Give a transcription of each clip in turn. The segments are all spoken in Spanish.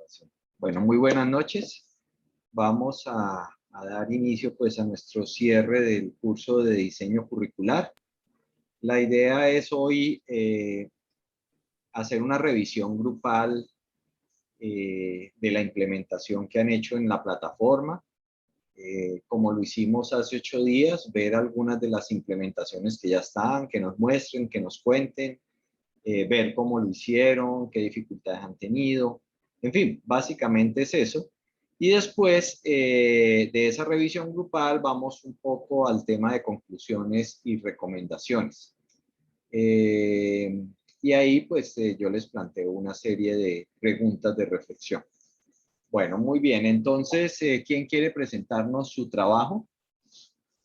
grabación. Bueno, muy buenas noches. Vamos a dar inicio pues a nuestro cierre del curso de diseño curricular. La idea es hoy hacer una revisión grupal de la implementación que han hecho en la plataforma. Como lo hicimos hace 8 días, ver algunas de las implementaciones que ya están, que nos muestren, que nos cuenten, ver cómo lo hicieron, qué dificultades han tenido. En fin, básicamente es eso. Y después de esa revisión grupal vamos un poco al tema de conclusiones y recomendaciones. Y ahí pues yo les planteo una serie de preguntas de reflexión. Bueno, muy bien. Entonces, ¿quién quiere presentarnos su trabajo?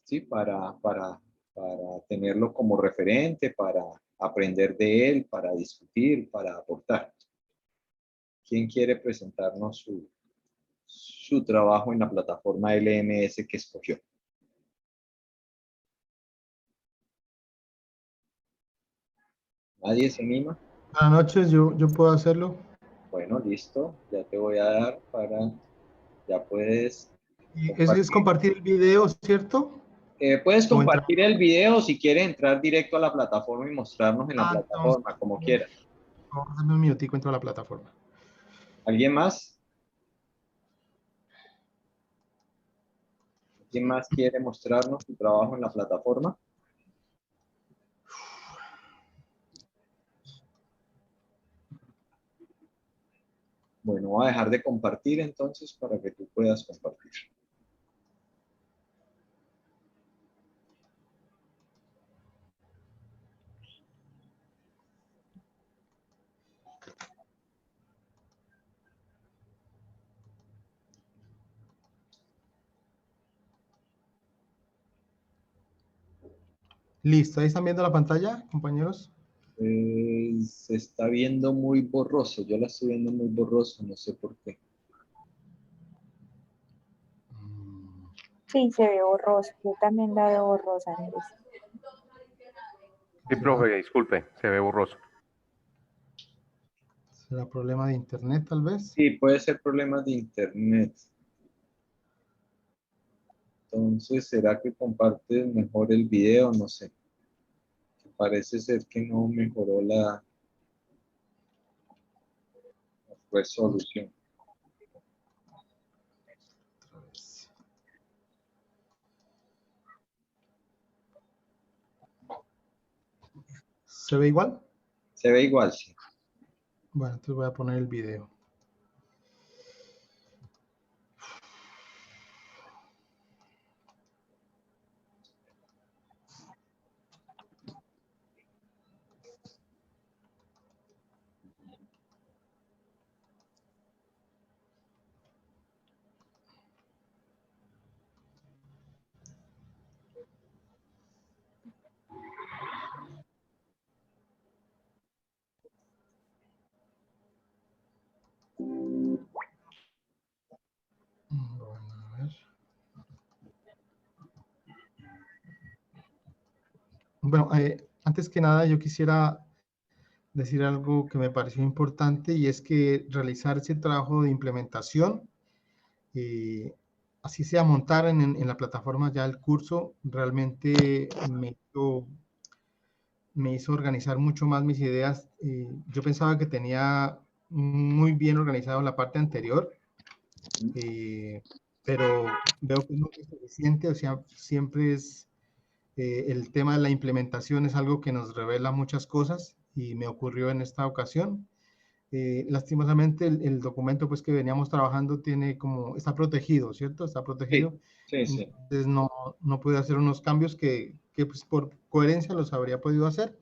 ¿Sí? Para tenerlo como referente, para aprender de él, para discutir, para aportar. ¿Quién quiere presentarnos su trabajo en la plataforma LMS que escogió? ¿Nadie se anima? Buenas noches, yo puedo hacerlo. Bueno, listo. Ya te voy a dar para... Ya puedes Ese es compartir el video, ¿cierto? puedes O entrar. compartir el video si quieres entrar directo a la plataforma y mostrarnos en la Entonces, plataforma, como quieras. vamos a darme un minutico, entro a la plataforma. ¿Alguien más? ¿Quién más quiere mostrarnos su trabajo en la plataforma? Bueno, voy a dejar de compartir entonces para que tú puedas compartir. Listo, ahí están viendo la pantalla, compañeros. Se está viendo muy borroso. Yo la estoy viendo muy borroso, no sé por qué. Sí, se ve borroso. Yo también la veo borrosa, Andrés. Sí, profe, disculpe, se ve borroso. ¿Será problema de internet, tal vez? Sí, puede ser problemas de internet. Entonces, ¿será que compartes mejor el video? No sé. Parece ser que no mejoró la resolución. Otra vez. ¿Se ve igual? Se ve igual, sí. Bueno, entonces voy a poner el video. Bueno, a ver. Bueno, antes que nada yo quisiera decir algo que me pareció importante y es que realizar ese trabajo de implementación, así sea montar en la plataforma ya el curso, realmente me hizo organizar mucho más mis ideas. Yo pensaba que tenía muy bien organizado la parte anterior, pero veo que no es suficiente, o sea, siempre es el tema de la implementación es algo que nos revela muchas cosas y me ocurrió en esta ocasión. Lastimosamente el documento pues que veníamos trabajando está protegido, ¿cierto? Está protegido. Sí, sí. Entonces no pude hacer unos cambios que pues por coherencia los habría podido hacer,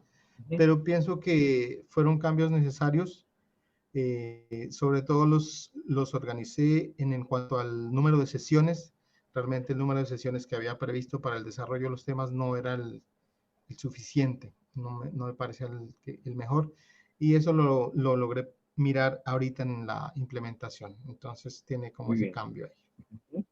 pero pienso que fueron cambios necesarios. Sobre todo los organicé en cuanto al número de sesiones. Realmente el número de sesiones que había previsto para el desarrollo de los temas no era el suficiente, no me parecía el mejor, y eso lo logré mirar ahorita en la implementación. Entonces tiene como Muy ese bien. cambio ahí.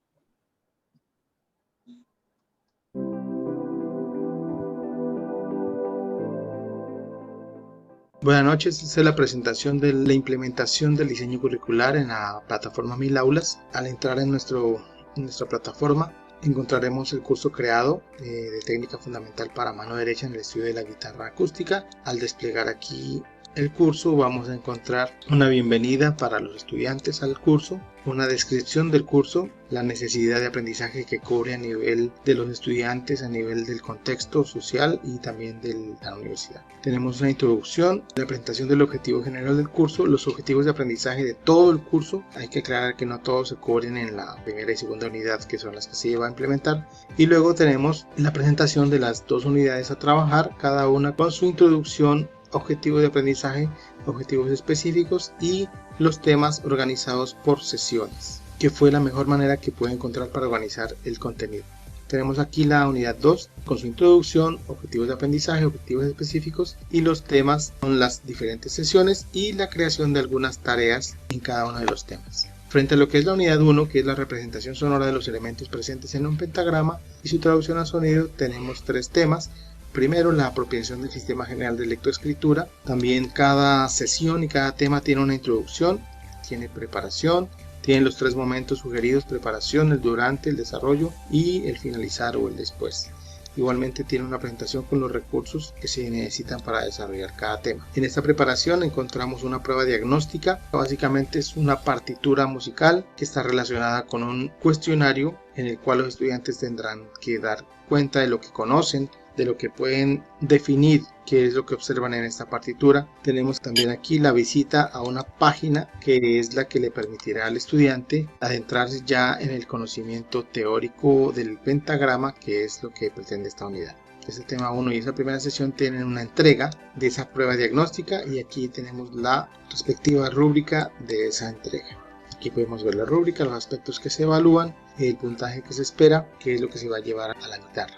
Buenas noches, esta es la presentación de la implementación del diseño curricular en la plataforma 1000 Aulas. Al entrar en nuestra plataforma encontraremos el curso creado de técnica fundamental para mano derecha en el estudio de la guitarra acústica. Al desplegar aquí el curso vamos a encontrar una bienvenida para los estudiantes al curso, una descripción del curso, la necesidad de aprendizaje que cubre a nivel de los estudiantes, a nivel del contexto social y también de la universidad. Tenemos una introducción, la presentación del objetivo general del curso, los objetivos de aprendizaje de todo el curso. Hay que aclarar que no todos se cubren en la primera y segunda unidad, que son las que se va a implementar. Y luego tenemos la presentación de las dos unidades a trabajar, cada una con su introducción, objetivos de aprendizaje, objetivos específicos y los temas organizados por sesiones, que fue la mejor manera que pude encontrar para organizar el contenido. Tenemos aquí la unidad 2 con su introducción, objetivos de aprendizaje, objetivos específicos y los temas con las diferentes sesiones y la creación de algunas tareas en cada uno de los temas. Frente a lo que es la unidad 1, que es la representación sonora de los elementos presentes en un pentagrama y su traducción a sonido, tenemos tres temas. Primero, la apropiación del sistema general de lectoescritura. También cada sesión y cada tema tiene una introducción, tiene preparación, tiene los tres momentos sugeridos: preparación, el durante, el desarrollo y el finalizar o el después. Igualmente tiene una presentación con los recursos que se necesitan para desarrollar cada tema. En esta preparación encontramos una prueba diagnóstica. Básicamente es una partitura musical que está relacionada con un cuestionario en el cual los estudiantes tendrán que dar cuenta de lo que conocen, de lo que pueden definir, qué es lo que observan en esta partitura. Tenemos también aquí la visita a una página que es la que le permitirá al estudiante adentrarse ya en el conocimiento teórico del pentagrama, que es lo que pretende esta unidad. Este tema 1 y esa primera sesión tienen una entrega de esa prueba diagnóstica y aquí tenemos la respectiva rúbrica de esa entrega. Aquí podemos ver la rúbrica, los aspectos que se evalúan, el puntaje que se espera, qué es lo que se va a llevar a la guitarra.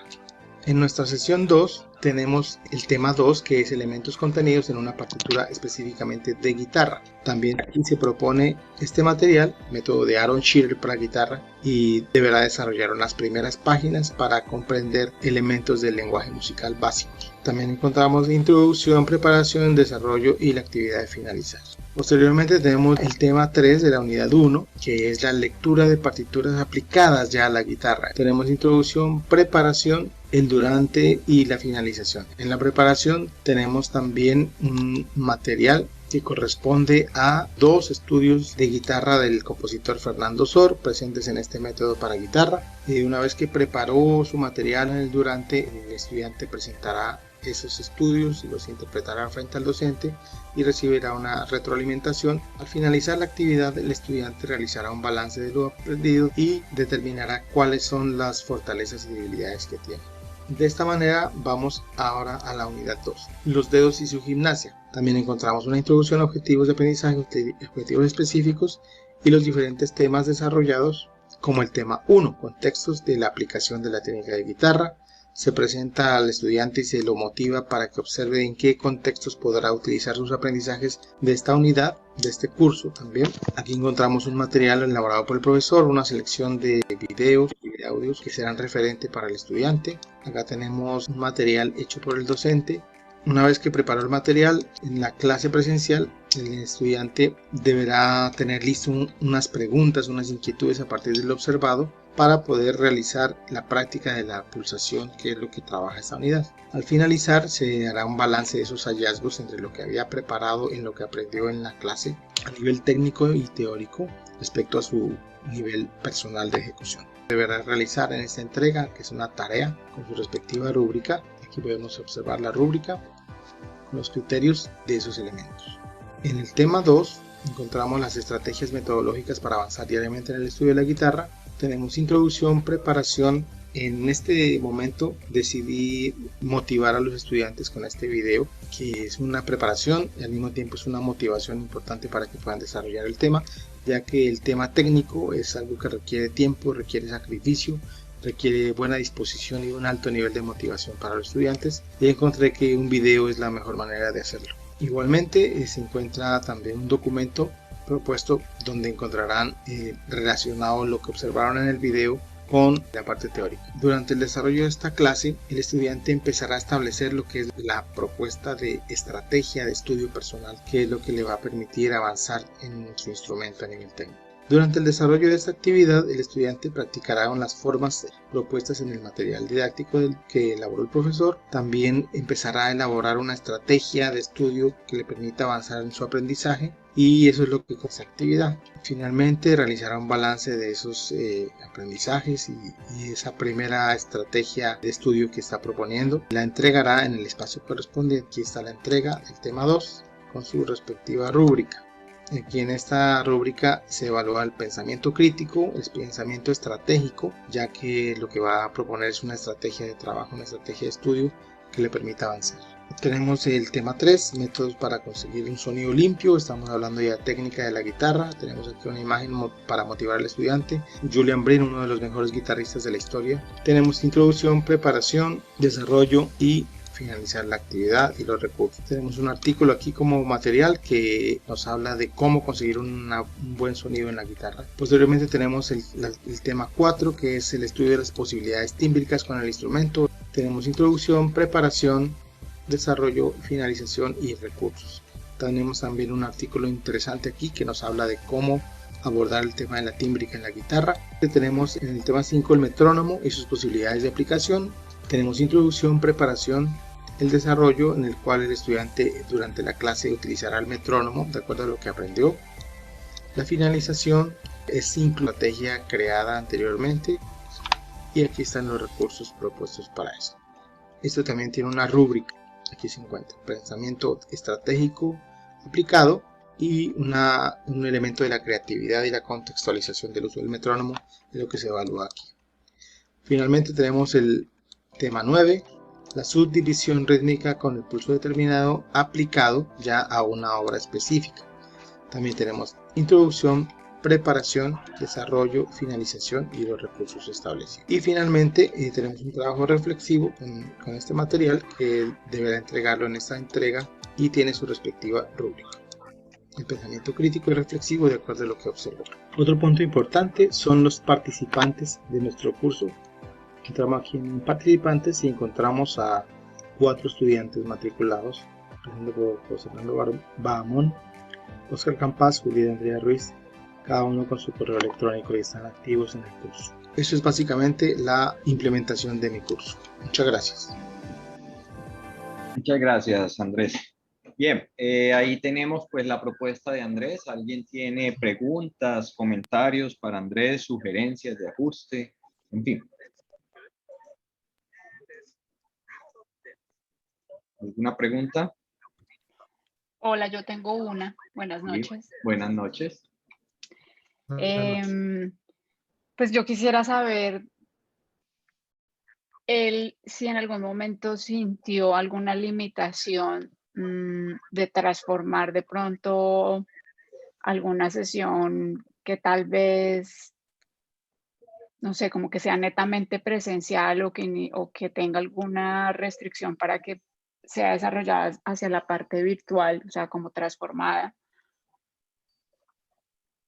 En nuestra sesión 2 tenemos el tema 2, que es elementos contenidos en una partitura específicamente de guitarra. También aquí se propone este material, método de Aaron Shearer para guitarra, y deberá desarrollar unas primeras páginas para comprender elementos del lenguaje musical básicos. También encontramos introducción, preparación, desarrollo y la actividad de finalizar. Posteriormente tenemos el tema 3 de la unidad 1, que es la lectura de partituras aplicadas ya a la guitarra. Tenemos introducción, preparación, el durante y la finalización. En la preparación tenemos también un material que corresponde a dos estudios de guitarra del compositor Fernando Sor, presentes en este método para guitarra. Y una vez que preparó su material en el durante, el estudiante presentará esos estudios y los interpretará frente al docente y recibirá una retroalimentación. Al finalizar la actividad, el estudiante realizará un balance de lo aprendido y determinará cuáles son las fortalezas y debilidades que tiene. De esta manera vamos ahora a la unidad 2, los dedos y su gimnasia. También encontramos una introducción a objetivos de aprendizaje, objetivos específicos y los diferentes temas desarrollados, como el tema 1, contextos de la aplicación de la técnica de guitarra. Se presenta al estudiante y se lo motiva para que observe en qué contextos podrá utilizar sus aprendizajes de esta unidad, de este curso también. Aquí encontramos un material elaborado por el profesor, una selección de videos y de audios que serán referente para el estudiante. Acá tenemos un material hecho por el docente. Una vez que preparó el material, en la clase presencial, el estudiante deberá tener listo unas preguntas, unas inquietudes a partir de lo observado, para poder realizar la práctica de la pulsación, que es lo que trabaja esta unidad. Al finalizar se hará un balance de esos hallazgos entre lo que había preparado en lo que aprendió en la clase a nivel técnico y teórico respecto a su nivel personal de ejecución. Deberá realizar en esta entrega, que es una tarea con su respectiva rúbrica. Aquí podemos observar la rúbrica con los criterios de esos elementos. En el tema 2 encontramos las estrategias metodológicas para avanzar diariamente en el estudio de la guitarra. Tenemos introducción, preparación. En este momento decidí motivar a los estudiantes con este video, que es una preparación y al mismo tiempo es una motivación importante para que puedan desarrollar el tema, ya que el tema técnico es algo que requiere tiempo, requiere sacrificio, requiere buena disposición y un alto nivel de motivación para los estudiantes, y encontré que un video es la mejor manera de hacerlo. Igualmente se encuentra también un documento propuesto donde encontrarán relacionado lo que observaron en el video con la parte teórica. Durante el desarrollo de esta clase, el estudiante empezará a establecer lo que es la propuesta de estrategia de estudio personal, que es lo que le va a permitir avanzar en su instrumento a nivel técnico. Durante el desarrollo de esta actividad, el estudiante practicará con las formas propuestas en el material didáctico que elaboró el profesor. También empezará a elaborar una estrategia de estudio que le permita avanzar en su aprendizaje, y eso es lo que con esta actividad. Finalmente realizará un balance de esos aprendizajes y esa primera estrategia de estudio que está proponiendo. La entregará en el espacio correspondiente. Aquí está la entrega del tema 2 con su respectiva rúbrica. Aquí en esta rúbrica se evalúa el pensamiento crítico, el pensamiento estratégico, ya que lo que va a proponer es una estrategia de trabajo, una estrategia de estudio que le permita avanzar. Tenemos el tema 3, métodos para conseguir un sonido limpio. Estamos hablando ya de técnica de la guitarra. Tenemos aquí una imagen para motivar al estudiante. Julian Brin, uno de los mejores guitarristas de la historia. Tenemos introducción, preparación, desarrollo y finalizar la actividad y los recursos. Tenemos un artículo aquí como material que nos habla de cómo conseguir un buen sonido en la guitarra. Posteriormente tenemos el tema 4, que es el estudio de las posibilidades tímbricas con el instrumento. Tenemos introducción, preparación, desarrollo, finalización y recursos. Tenemos también un artículo interesante aquí que nos habla de cómo abordar el tema de la tímbrica en la guitarra. Tenemos en el tema 5 el metrónomo y sus posibilidades de aplicación. Tenemos introducción, preparación, el desarrollo, en el cual el estudiante durante la clase utilizará el metrónomo de acuerdo a lo que aprendió. La finalización es estrategia creada anteriormente, y aquí están los recursos propuestos para eso. Esto también tiene una rúbrica, aquí se encuentra pensamiento estratégico aplicado y un elemento de la creatividad y la contextualización del uso del metrónomo, es lo que se evalúa aquí. Finalmente tenemos el tema 9, la subdivisión rítmica con el pulso determinado aplicado ya a una obra específica. También tenemos introducción, preparación, desarrollo, finalización y los recursos establecidos. Y finalmente tenemos un trabajo reflexivo con este material que deberá entregarlo en esta entrega y tiene su respectiva rúbrica. El pensamiento crítico y reflexivo de acuerdo a lo que observó. Otro punto importante son los participantes de nuestro curso. Entramos aquí en participantes y encontramos a 4 estudiantes matriculados, empezando por José Fernando Bahamón, Oscar Campas, Julián Andrea Ruiz, cada uno con su correo electrónico, y están activos en el curso. Eso es básicamente la implementación de mi curso. Muchas gracias. Muchas gracias, Andrés. Bien, ahí tenemos pues la propuesta de Andrés. ¿Alguien tiene preguntas, comentarios para Andrés, sugerencias de ajuste? En fin. ¿Alguna pregunta? Hola, yo tengo una. Buenas noches. Sí, buenas noches. Pues yo quisiera saber si en algún momento sintió alguna limitación de transformar de pronto alguna sesión que tal vez, no sé, como que sea netamente presencial o que tenga alguna restricción para que sea desarrollada hacia la parte virtual, o sea, como transformada.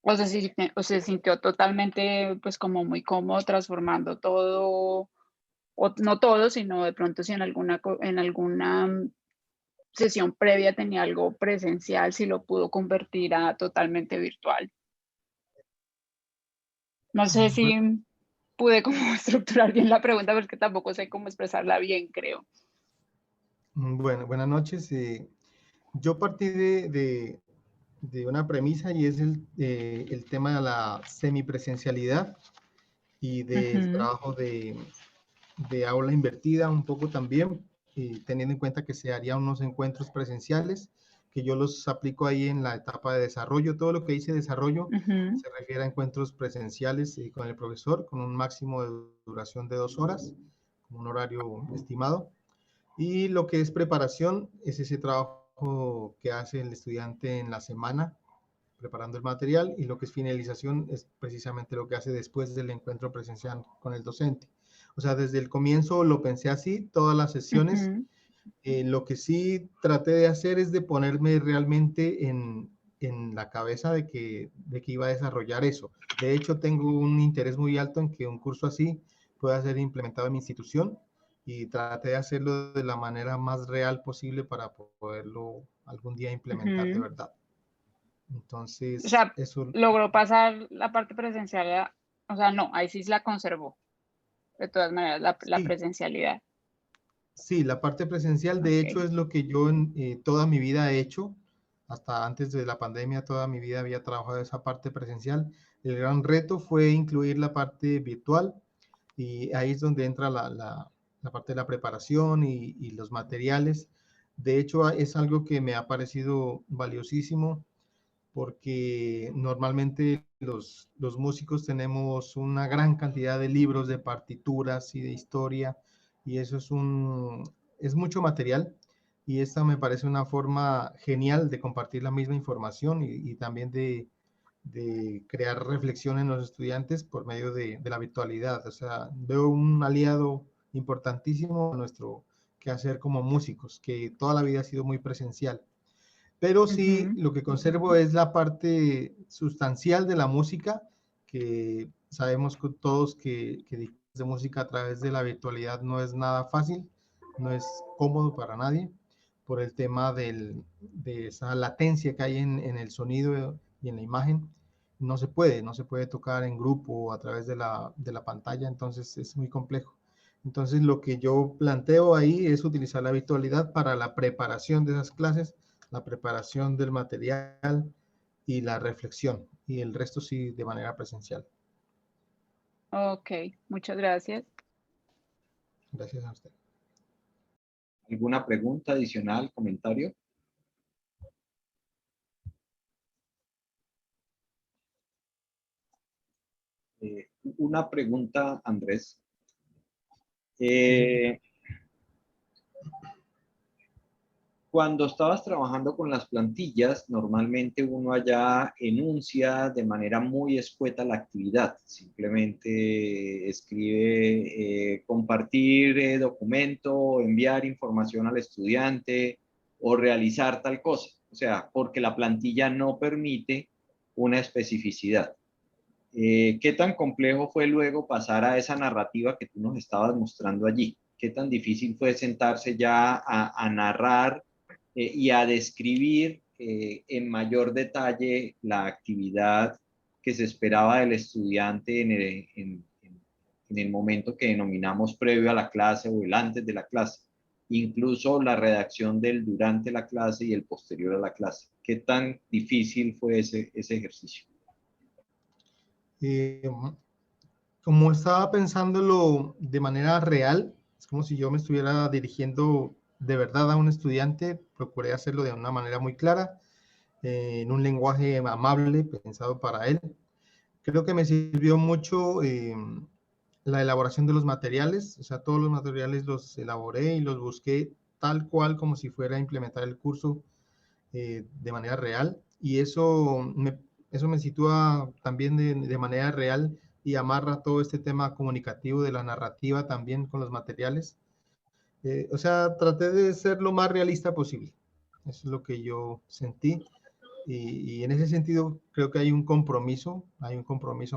O sea, se sintió totalmente, pues, como muy cómodo transformando todo, o no todo, sino de pronto si en alguna sesión previa tenía algo presencial, si lo pudo convertir a totalmente virtual. No sé si pude como estructurar bien la pregunta, porque tampoco sé cómo expresarla bien, creo. Bueno, buenas noches. Yo partí de una premisa, y es el tema de la semipresencialidad y del trabajo de aula invertida un poco también, teniendo en cuenta que se harían unos encuentros presenciales, que yo los aplico ahí en la etapa de desarrollo. Todo lo que hice desarrollo se refiere a encuentros presenciales con el profesor, con un máximo de duración de 2 horas, con un horario estimado. Y lo que es preparación es ese trabajo que hace el estudiante en la semana, preparando el material, y lo que es finalización es precisamente lo que hace después del encuentro presencial con el docente. O sea, desde el comienzo lo pensé así, todas las sesiones. Lo que sí traté de hacer es de ponerme realmente en en la cabeza de que iba a desarrollar eso. De hecho, tengo un interés muy alto en que un curso así pueda ser implementado en mi institución y traté de hacerlo de la manera más real posible para poderlo algún día implementar de Ujú. verdad. O Entonces, sea, eso logró pasar la parte presencial, o sea, no, ahí sí la conservó, de todas maneras, la sí, presencialidad. sí, la parte presencial, de hecho, Ok. es lo que yo toda mi vida he hecho. Hasta antes de la pandemia, toda mi vida había trabajado esa parte presencial. El gran reto fue incluir la parte virtual y ahí es donde entra la parte de la preparación y los materiales. De hecho, es algo que me ha parecido valiosísimo porque normalmente los músicos tenemos una gran cantidad de libros, de partituras y de historia, y eso es mucho material, y esta me parece una forma genial de compartir la misma información y también de crear reflexión en los estudiantes por medio de la virtualidad. O sea, veo un aliado importantísimo a nuestro quehacer como músicos, que toda la vida ha sido muy presencial, pero sí Ujú. lo que conservo es la parte sustancial de la música, que sabemos todos que de música a través de la virtualidad no es nada fácil, no es cómodo para nadie, por el tema de esa latencia que hay en el sonido y en la imagen. No se puede tocar en grupo o a través de la pantalla, entonces es muy complejo. Entonces lo que yo planteo ahí es utilizar la virtualidad para la preparación de esas clases, la preparación del material y la reflexión, y el resto sí de manera presencial. Ok, muchas gracias. Gracias a usted. ¿Alguna pregunta adicional, comentario? Una pregunta, Andrés. Eh, Cuando estabas trabajando con las plantillas, normalmente uno allá enuncia de manera muy escueta la actividad. Simplemente escribe compartir documento, enviar información al estudiante o realizar tal cosa. O sea, porque la plantilla no permite una especificidad. ¿Qué tan complejo fue luego pasar a esa narrativa que tú nos estabas mostrando allí? ¿Qué tan difícil fue sentarse ya a narrar y a describir en mayor detalle la actividad que se esperaba del estudiante en el momento que denominamos previo a la clase o el antes de la clase? Incluso la redacción del durante la clase y el posterior a la clase. ¿Qué tan difícil fue ese ejercicio? Eh, Como estaba pensándolo de manera real, es como si yo me estuviera dirigiendo de verdad a un estudiante, procuré hacerlo de una manera muy clara, en un lenguaje amable, pensado para él. Creo que me sirvió mucho la elaboración de los materiales, o sea, todos los materiales los elaboré y los busqué tal cual como si fuera a implementar el curso de manera real, y eso me sitúa también de manera real y amarra todo este tema comunicativo de la narrativa también con los materiales. O sea, traté de ser lo más realista posible. Eso es lo que yo sentí. Y en ese sentido creo que hay un compromiso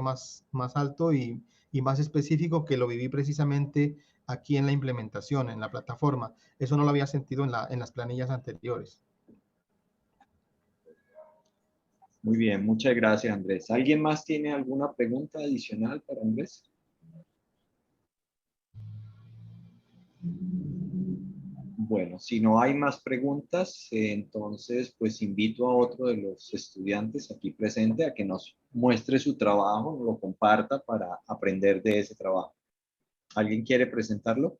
más alto y más específico que lo viví precisamente aquí en la implementación, en la plataforma. Eso no lo había sentido en las planillas anteriores. Muy bien, muchas gracias, Andrés. ¿Alguien más tiene alguna pregunta adicional para Andrés? Bueno, si no hay más preguntas, entonces pues invito a otro de los estudiantes aquí presente a que nos muestre su trabajo, nos lo comparta para aprender de ese trabajo. ¿Alguien quiere presentarlo?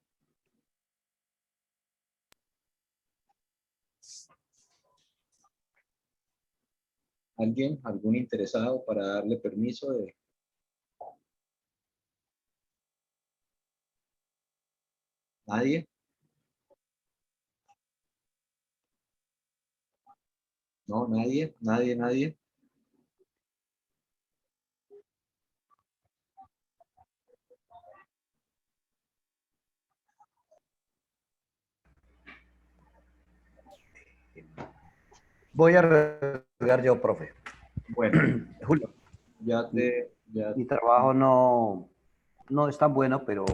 ¿Alguien? ¿Algún interesado para darle permiso de... ¿Nadie? No, nadie, nadie. Voy a explicar yo, profe. Bueno, Julio, ya mi trabajo no es tan bueno, pero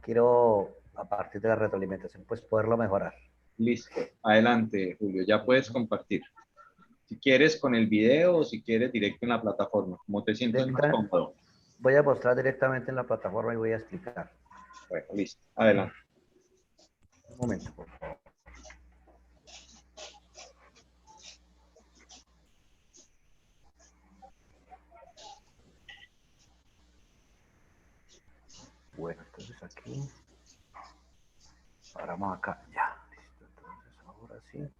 quiero, a partir de la retroalimentación, pues poderlo mejorar. listo. Adelante, Julio, ya puedes compartir. Si quieres con el video o si quieres directo en la plataforma, como te sientas más cómodo. Voy a mostrar directamente en la plataforma y voy a explicar. Bueno, listo. Adelante. Un momento, por favor. Bueno, entonces aquí. Ahora vamos acá. Ya. Listo. Entonces ahora sí.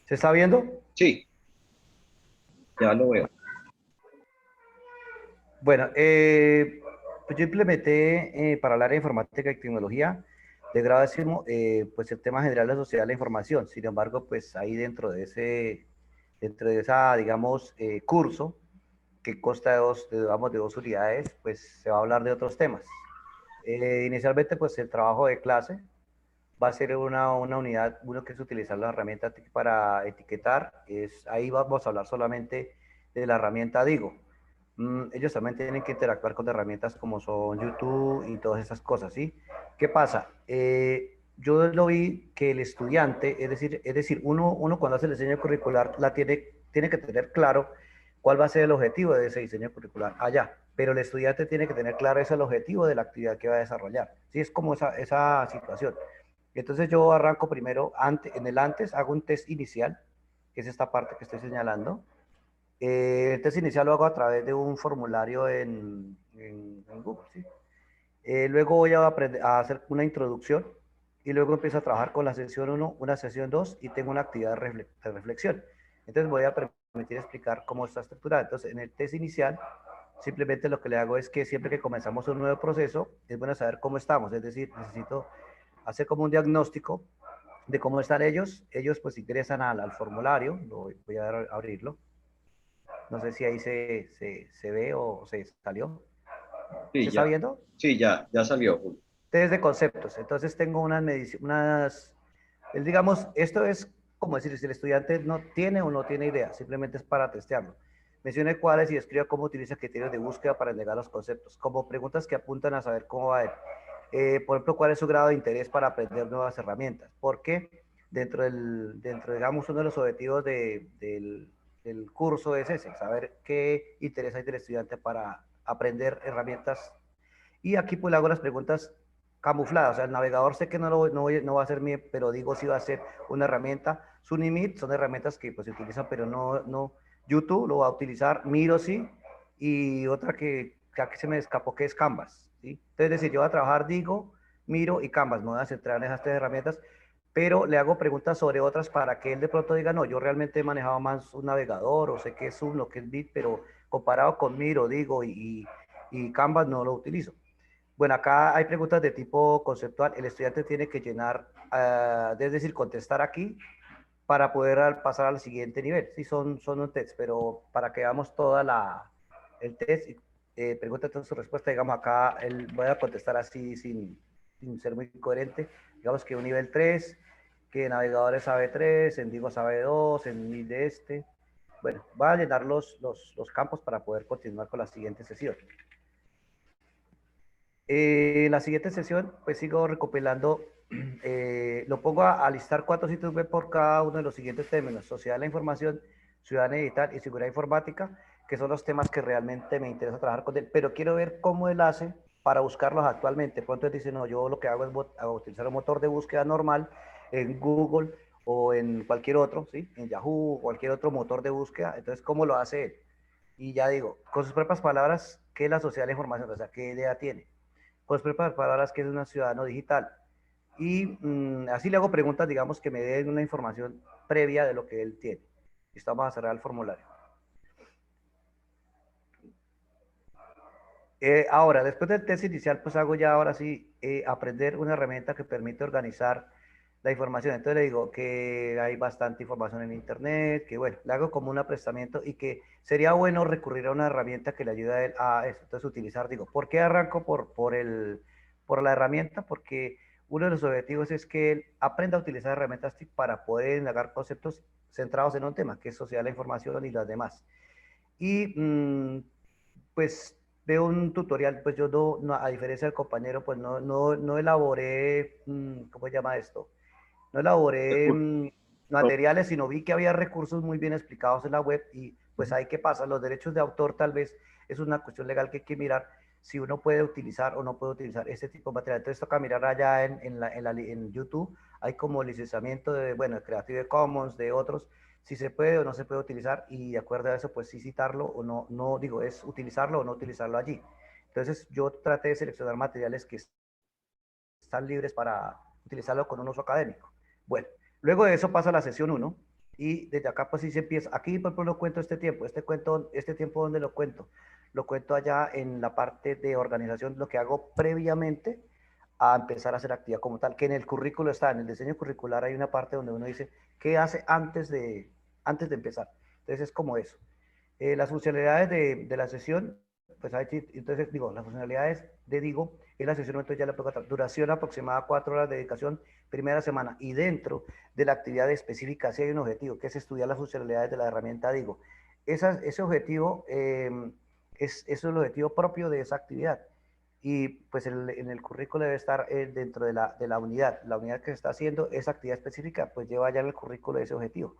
¿Se está viendo? Sí, ya lo veo. Bueno, pues yo implementé para el área de informática y tecnología de grado décimo, pues el tema general de la sociedad de la información. Sin embargo, pues ahí dentro de esa, digamos, curso, que consta de dos unidades, pues se va a hablar de otros temas. Inicialmente, pues el trabajo de clase va a ser una unidad, uno que es utilizar la herramienta para etiquetar. Ahí vamos a hablar solamente de la herramienta Digo. Ellos también tienen que interactuar con herramientas como son YouTube y todas esas cosas, ¿sí? ¿Qué pasa? Yo lo vi que el estudiante, es decir, uno cuando hace el diseño curricular tiene que tener claro cuál va a ser el objetivo de ese diseño curricular allá, pero el estudiante tiene que tener claro ese es el objetivo de la actividad que va a desarrollar, ¿sí? Es como esa situación. Entonces yo arranco primero, en el antes hago un test inicial, que es esta parte que estoy señalando. El test inicial lo hago a través de un formulario en Google, ¿sí? Luego voy a aprender a hacer una introducción y luego empiezo a trabajar con la sesión 1, una sesión 2 y tengo una actividad de reflexión. Entonces voy a permitir explicar cómo está estructurada. Entonces en el test inicial simplemente lo que le hago es que siempre que comenzamos un nuevo proceso es bueno saber cómo estamos, es decir, necesito hacer como un diagnóstico de cómo están ellos. Ellos pues ingresan al formulario, voy a abrirlo. No sé si ahí se ve o se salió. Sí, ¿Se está ya. viendo? Sí, ya salió, Julio. Test de conceptos. Entonces tengo digamos, esto es como decir, si el estudiante no tiene o no tiene idea, simplemente es para testearlo. Mencione cuáles y escriba cómo utiliza criterios de búsqueda para negar los conceptos, como preguntas que apuntan a saber cómo va a ir. Por ejemplo, cuál es su grado de interés para aprender nuevas herramientas. Porque digamos, uno de los objetivos del curso es ese, saber qué interés hay del estudiante para aprender herramientas. Y aquí pues le hago las preguntas camufladas, o sea, el navegador sé que no va a ser mío, pero digo si va a ser una herramienta. Sunimit son herramientas que pues se utilizan, pero no, YouTube lo va a utilizar, Miro sí, y otra que aquí se me escapó que es Canvas, ¿sí? Entonces, es decir, yo voy a trabajar, digo, Miro y Canvas, me voy a centrar en esas tres herramientas, pero le hago preguntas sobre otras para que él de pronto diga, no, yo realmente he manejado más un navegador, o sé qué es Zoom, lo que es Bit, pero comparado con Miro, digo, y Canvas no lo utilizo. Bueno, acá hay preguntas de tipo conceptual. El estudiante tiene que llenar, es decir, contestar aquí para poder pasar al siguiente nivel. Sí, son un test, pero para que veamos el test, pregunta toda su respuesta, digamos acá, voy a contestar así sin ser muy coherente. Digamos que un nivel 3, que navegadores sabe 3, en Digo sabe 2, en MIT de este. Bueno, voy a llenar los campos para poder continuar con la siguiente sesión. La siguiente sesión, pues sigo recopilando, lo pongo a listar 4 sitios web por cada uno de los siguientes términos: sociedad de la información, ciudadanía digital y seguridad informática, que son los temas que realmente me interesa trabajar con él, pero quiero ver cómo él hace para buscarlos actualmente. Pronto él dice, no, yo lo que hago es utilizar un motor de búsqueda normal en Google o en cualquier otro, ¿sí? En Yahoo o cualquier otro motor de búsqueda. Entonces, ¿cómo lo hace él? Y ya digo, con sus propias palabras, ¿qué es la sociedad de la información? O sea, ¿qué idea tiene? Pues preparar palabras que es un ciudadano digital. Y así le hago preguntas, digamos, que me den una información previa de lo que él tiene. Listo, vamos a cerrar el formulario. Ahora, después del test inicial, pues hago ya ahora sí aprender una herramienta que permite organizar la información. Entonces le digo que hay bastante información en Internet, que bueno, le hago como un aprestamiento y que sería bueno recurrir a una herramienta que le ayude a él a eso. Entonces utilizar, digo, ¿por qué arranco por la herramienta? Porque uno de los objetivos es que él aprenda a utilizar herramientas TIC para poder indagar conceptos centrados en un tema, que es sociedad de la información y las demás. Y pues de un tutorial, pues yo a diferencia del compañero, pues no elaboré, ¿cómo se llama esto? No elaboré materiales, sino vi que había recursos muy bien explicados en la web y pues ahí qué pasa, los derechos de autor tal vez es una cuestión legal que hay que mirar si uno puede utilizar o no puede utilizar este tipo de material. Entonces toca mirar allá en YouTube, hay como licenciamiento de, bueno, de Creative Commons, de otros, si se puede o no se puede utilizar y de acuerdo a eso, pues sí citarlo o no, no digo, es utilizarlo o no utilizarlo allí. Entonces yo traté de seleccionar materiales que están libres para utilizarlo con un uso académico. Bueno, luego de eso pasa la sesión 1 y desde acá pues sí se empieza. Aquí por ejemplo lo cuento este tiempo donde lo cuento allá en la parte de organización, lo que hago previamente a empezar a hacer actividad como tal, que en el currículo está, en el diseño curricular hay una parte donde uno dice qué hace antes de empezar. Entonces es como eso. Las funcionalidades de la sesión, pues ahí, entonces digo, las funcionalidades de Digo, en la sesión entonces ya le puedo tratar. Duración aproximada 4 horas de dedicación, primera semana. Y dentro de la actividad específica, sí hay un objetivo, que es estudiar las funcionalidades de la herramienta Digo. Ese objetivo es el objetivo propio de esa actividad. Y pues en el currículo debe estar dentro de la unidad. La unidad que se está haciendo, esa actividad específica, pues lleva ya en el currículo ese objetivo.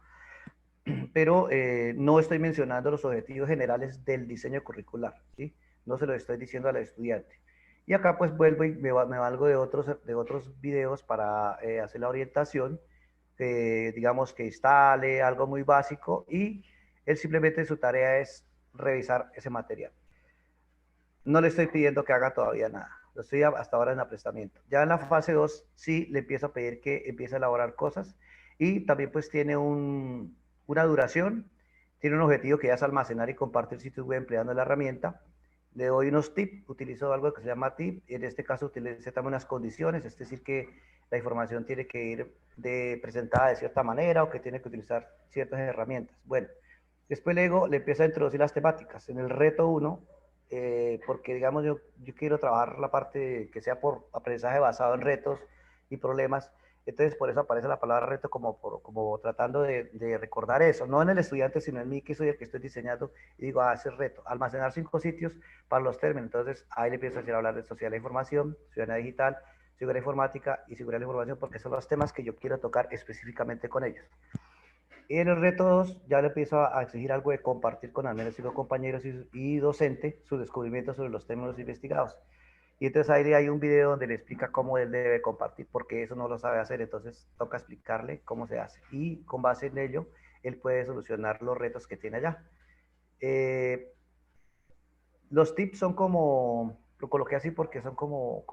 Pero no estoy mencionando los objetivos generales del diseño curricular, ¿sí? No se lo estoy diciendo al estudiante. Y acá pues vuelvo y me valgo de otros videos para hacer la orientación, digamos que instale algo muy básico y él simplemente su tarea es revisar ese material. No le estoy pidiendo que haga todavía nada, lo estoy hasta ahora en aprestamiento. Ya en la fase 2 sí le empiezo a pedir que empiece a elaborar cosas y también pues tiene una duración, tiene un objetivo que ya es almacenar y compartir sitios web empleando la herramienta. Le doy unos tips, utilizo algo que se llama tip, en este caso utilicé también unas condiciones, es decir que la información tiene que ir presentada de cierta manera o que tiene que utilizar ciertas herramientas. Bueno, después luego le empiezo a introducir las temáticas. En el reto 1, porque digamos yo quiero trabajar la parte que sea por aprendizaje basado en retos y problemas, entonces por eso aparece la palabra reto como tratando de recordar eso, no en el estudiante, sino en mí que soy el que estoy diseñando y digo, ese reto, almacenar 5 sitios para los términos, entonces ahí le empiezo a hablar de sociedad de la información, ciudadanía digital, seguridad informática y seguridad de la información, porque son los temas que yo quiero tocar específicamente con ellos. Y en el reto 2 ya le empiezo a exigir algo de compartir con al menos 5 compañeros y docente sus descubrimientos sobre los temas investigados. Y entonces ahí hay un video donde le explica cómo él debe compartir, porque eso no lo sabe hacer, entonces toca explicarle cómo se hace. Y con base en ello, él puede solucionar los retos que tiene allá. Los tips son como, lo coloqué así porque son como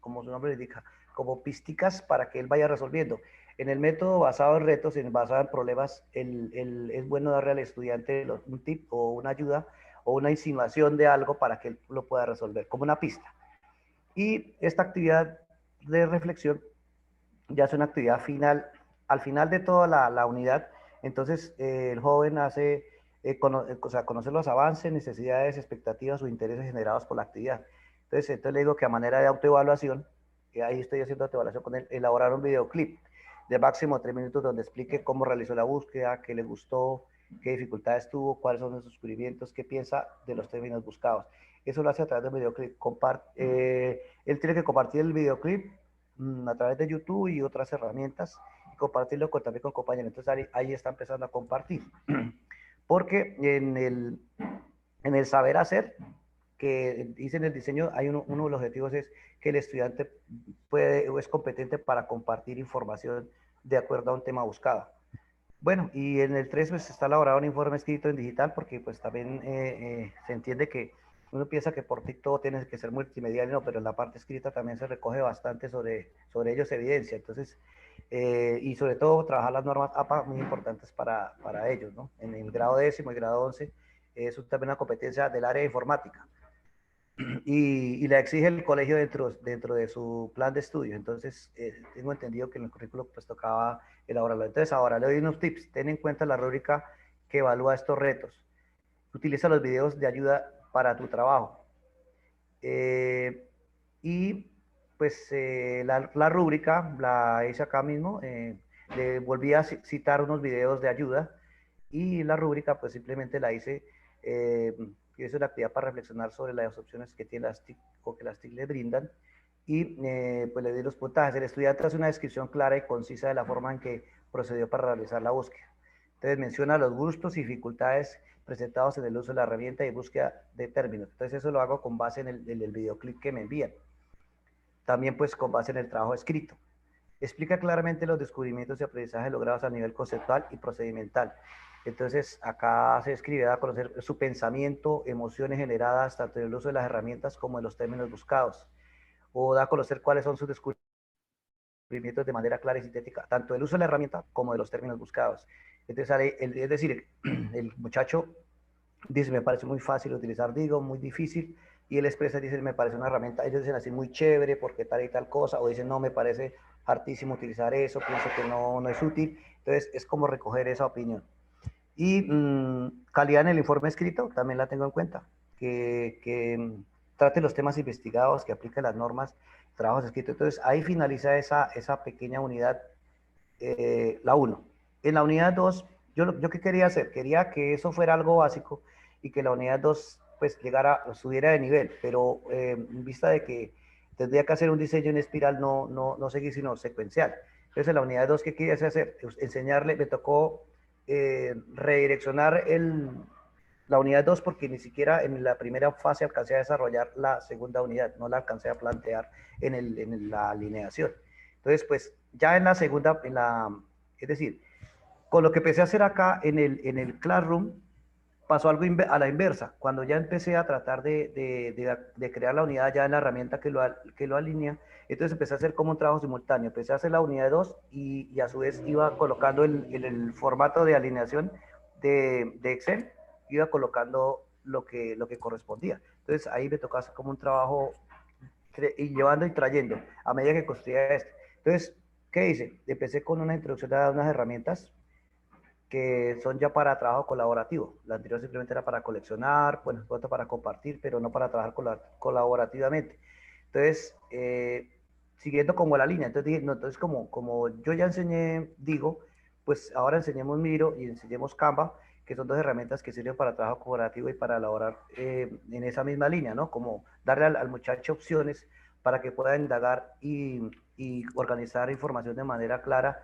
su nombre le indica, como pisticas para que él vaya resolviendo. En el método basado en retos, basado en problemas, es bueno darle al estudiante un tip o una ayuda o una insinuación de algo para que él lo pueda resolver, como una pista. Y esta actividad de reflexión ya es una actividad final, al final de toda la unidad, entonces el joven hace, conocer los avances, necesidades, expectativas o intereses generados por la actividad. Entonces le digo que a manera de autoevaluación, ahí estoy haciendo autoevaluación con él, elaborar un videoclip de máximo 3 minutos donde explique cómo realizó la búsqueda, qué le gustó, qué dificultades tuvo, cuáles son sus descubrimientos, qué piensa de los términos buscados. Eso lo hace a través del videoclip. Él tiene que compartir el videoclip a través de YouTube y otras herramientas y compartirlo también con compañeros. Entonces ahí está empezando a compartir. Porque en el saber hacer, que dice en el diseño, hay uno de los objetivos es que el estudiante puede o es competente para compartir información de acuerdo a un tema buscado. Bueno, y en el 3 pues está elaborado un informe escrito en digital porque pues también se entiende que uno piensa que por TIC todo tiene que ser multimedial, no, pero en la parte escrita también se recoge bastante sobre ellos evidencia. Entonces, y sobre todo trabajar las normas APA muy importantes para ellos, ¿no? En el grado 10º y grado 11 es también una competencia del área de informática. y la exige el colegio dentro de su plan de estudio. Entonces, tengo entendido que en el currículo pues tocaba elaborarlo. Entonces, ahora le doy unos tips. Ten en cuenta la rúbrica que evalúa estos retos. Utiliza los videos de ayuda para tu trabajo. Y pues la rúbrica la hice acá mismo. Le volví a citar unos videos de ayuda y la rúbrica pues simplemente la hice, es una actividad para reflexionar sobre las opciones que tiene las TIC o que las TIC le brindan y pues le di los puntajes. El estudiante hace una descripción clara y concisa de la forma en que procedió para realizar la búsqueda. Entonces menciona los gustos y dificultades presentados en el uso de la herramienta y búsqueda de términos. Entonces eso lo hago con base en el videoclip que me envían. También pues con base en el trabajo escrito. Explica claramente los descubrimientos y aprendizajes logrados a nivel conceptual y procedimental. Entonces, acá se escribe, da a conocer su pensamiento, emociones generadas tanto en el uso de las herramientas como en los términos buscados. O da a conocer cuáles son sus descubrimientos de manera clara y sintética, tanto del uso de la herramienta como de los términos buscados. Entonces, es decir, el muchacho dice, me parece muy fácil utilizar, digo, muy difícil, y él expresa, dice, me parece una herramienta, ellos dicen así, muy chévere, porque tal y tal cosa, o dicen, no, me parece hartísimo utilizar eso, pienso que no es útil. Entonces, es como recoger esa opinión. Y calidad en el informe escrito, también la tengo en cuenta, que trate los temas investigados, que aplique las normas, trabajos escritos. Entonces, ahí finaliza esa pequeña unidad, la 1. En la unidad 2, yo qué quería hacer, quería que eso fuera algo básico y que la unidad 2 pues subiera de nivel, pero en vista de que tendría que hacer un diseño en espiral, no seguir sino secuencial. Entonces en la unidad 2, ¿qué quería hacer? Pues, enseñarle, me tocó redireccionar la unidad 2 porque ni siquiera en la primera fase alcancé a desarrollar la segunda unidad, no la alcancé a plantear en la alineación. Entonces, pues ya en la segunda, es decir, con lo que empecé a hacer acá en el Classroom, pasó algo a la inversa. Cuando ya empecé a tratar de crear la unidad ya en la herramienta que lo alinea, entonces empecé a hacer como un trabajo simultáneo. Empecé a hacer la unidad 2 y a su vez iba colocando el formato de alineación de Excel, iba colocando lo que correspondía. Entonces ahí me tocaba hacer como un trabajo y llevando y trayendo a medida que construía esto. Entonces, ¿qué hice? Empecé con una introducción a unas herramientas que son ya para trabajo colaborativo. La anterior simplemente era para coleccionar, bueno, otra para compartir, pero no para trabajar colaborativamente. Entonces, siguiendo como la línea, entonces dije, no, entonces como yo ya enseñé, digo, pues ahora enseñemos Miro y enseñemos Canva, que son dos herramientas que sirven para trabajo colaborativo y para elaborar en esa misma línea, ¿no? Como darle al muchacho opciones para que pueda indagar y organizar información de manera clara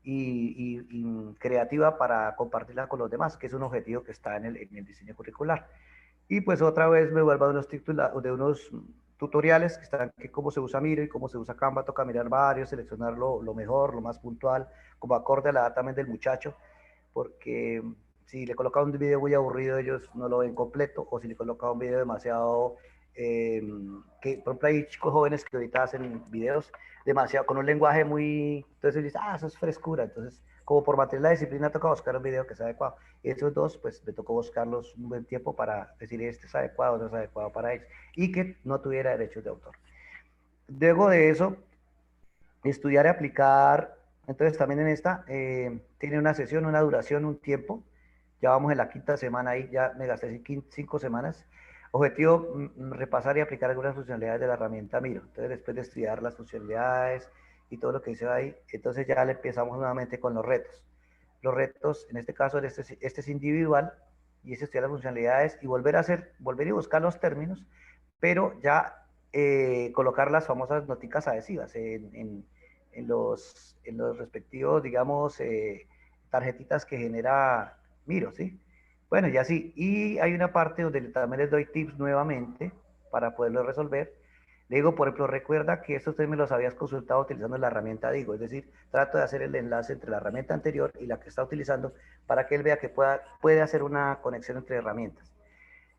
y creativa para compartirla con los demás, que es un objetivo que está en el diseño curricular. Y pues otra vez me vuelvo de unos tutoriales que están que cómo se usa Miro y cómo se usa Canva. Toca mirar varios, seleccionar lo mejor, lo más puntual, como acorde a la edad también del muchacho, porque si le coloca un video muy aburrido, ellos no lo ven completo, o si le coloca un video demasiado, que por ejemplo hay chicos jóvenes que ahorita hacen videos demasiado, con un lenguaje muy, entonces dice, eso es frescura. Entonces, como por mantener la disciplina, toca buscar un video que sea adecuado. Y esos dos, pues me tocó buscarlos un buen tiempo para decir, este es adecuado, no es adecuado para ellos, y que no tuviera derechos de autor. Luego de eso, estudiar y aplicar. Entonces, también en esta, tiene una sesión, una duración, un tiempo. Ya vamos en la quinta semana ahí, ya me gasté 5 semanas. Objetivo, repasar y aplicar algunas funcionalidades de la herramienta Miro. Entonces, después de estudiar las funcionalidades y todo lo que hice ahí, entonces ya le empezamos nuevamente con los retos. Los retos, en este caso, este es individual y es estudiar las funcionalidades y volver y buscar los términos, pero ya colocar las famosas noticas adhesivas en los respectivos, digamos, tarjetitas que genera Miro, ¿sí? Bueno, y así. Y hay una parte donde también les doy tips nuevamente para poderlo resolver. Le digo, por ejemplo, recuerda que esto usted me los habías consultado utilizando la herramienta Digo, es decir, trato de hacer el enlace entre la herramienta anterior y la que está utilizando para que él vea que puede hacer una conexión entre herramientas.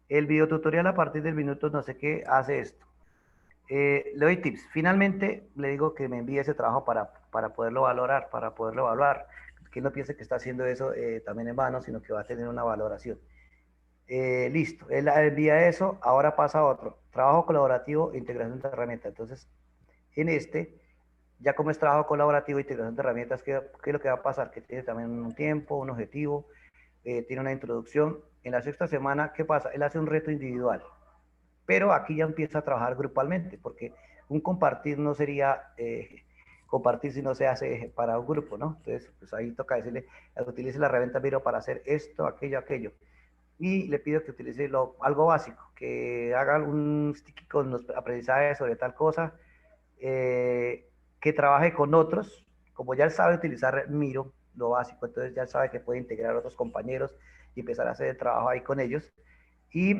El video tutorial a partir del minuto no sé qué hace esto. Le doy tips. Finalmente, le digo que me envíe ese trabajo para poderlo valorar, para poderlo evaluar. Que no piense que está haciendo eso también en vano, sino que va a tener una valoración. Listo, él envía eso, ahora pasa a otro. Trabajo colaborativo e integración de herramientas. Entonces, en este, ya como es trabajo colaborativo e integración de herramientas, ¿qué es lo que va a pasar? Que tiene también un tiempo, un objetivo, tiene una introducción. En la sexta semana, ¿qué pasa? Él hace un reto individual, pero aquí ya empieza a trabajar grupalmente, porque un compartir no sería compartir si no se hace para un grupo, ¿no? Entonces, pues ahí toca decirle, utilice la herramienta Miro para hacer esto, aquello, aquello. Y le pido que utilice algo básico, que haga un sticky con los aprendizajes sobre tal cosa, que trabaje con otros, como ya él sabe utilizar Miro, lo básico, entonces ya sabe que puede integrar a otros compañeros y empezar a hacer el trabajo ahí con ellos. Y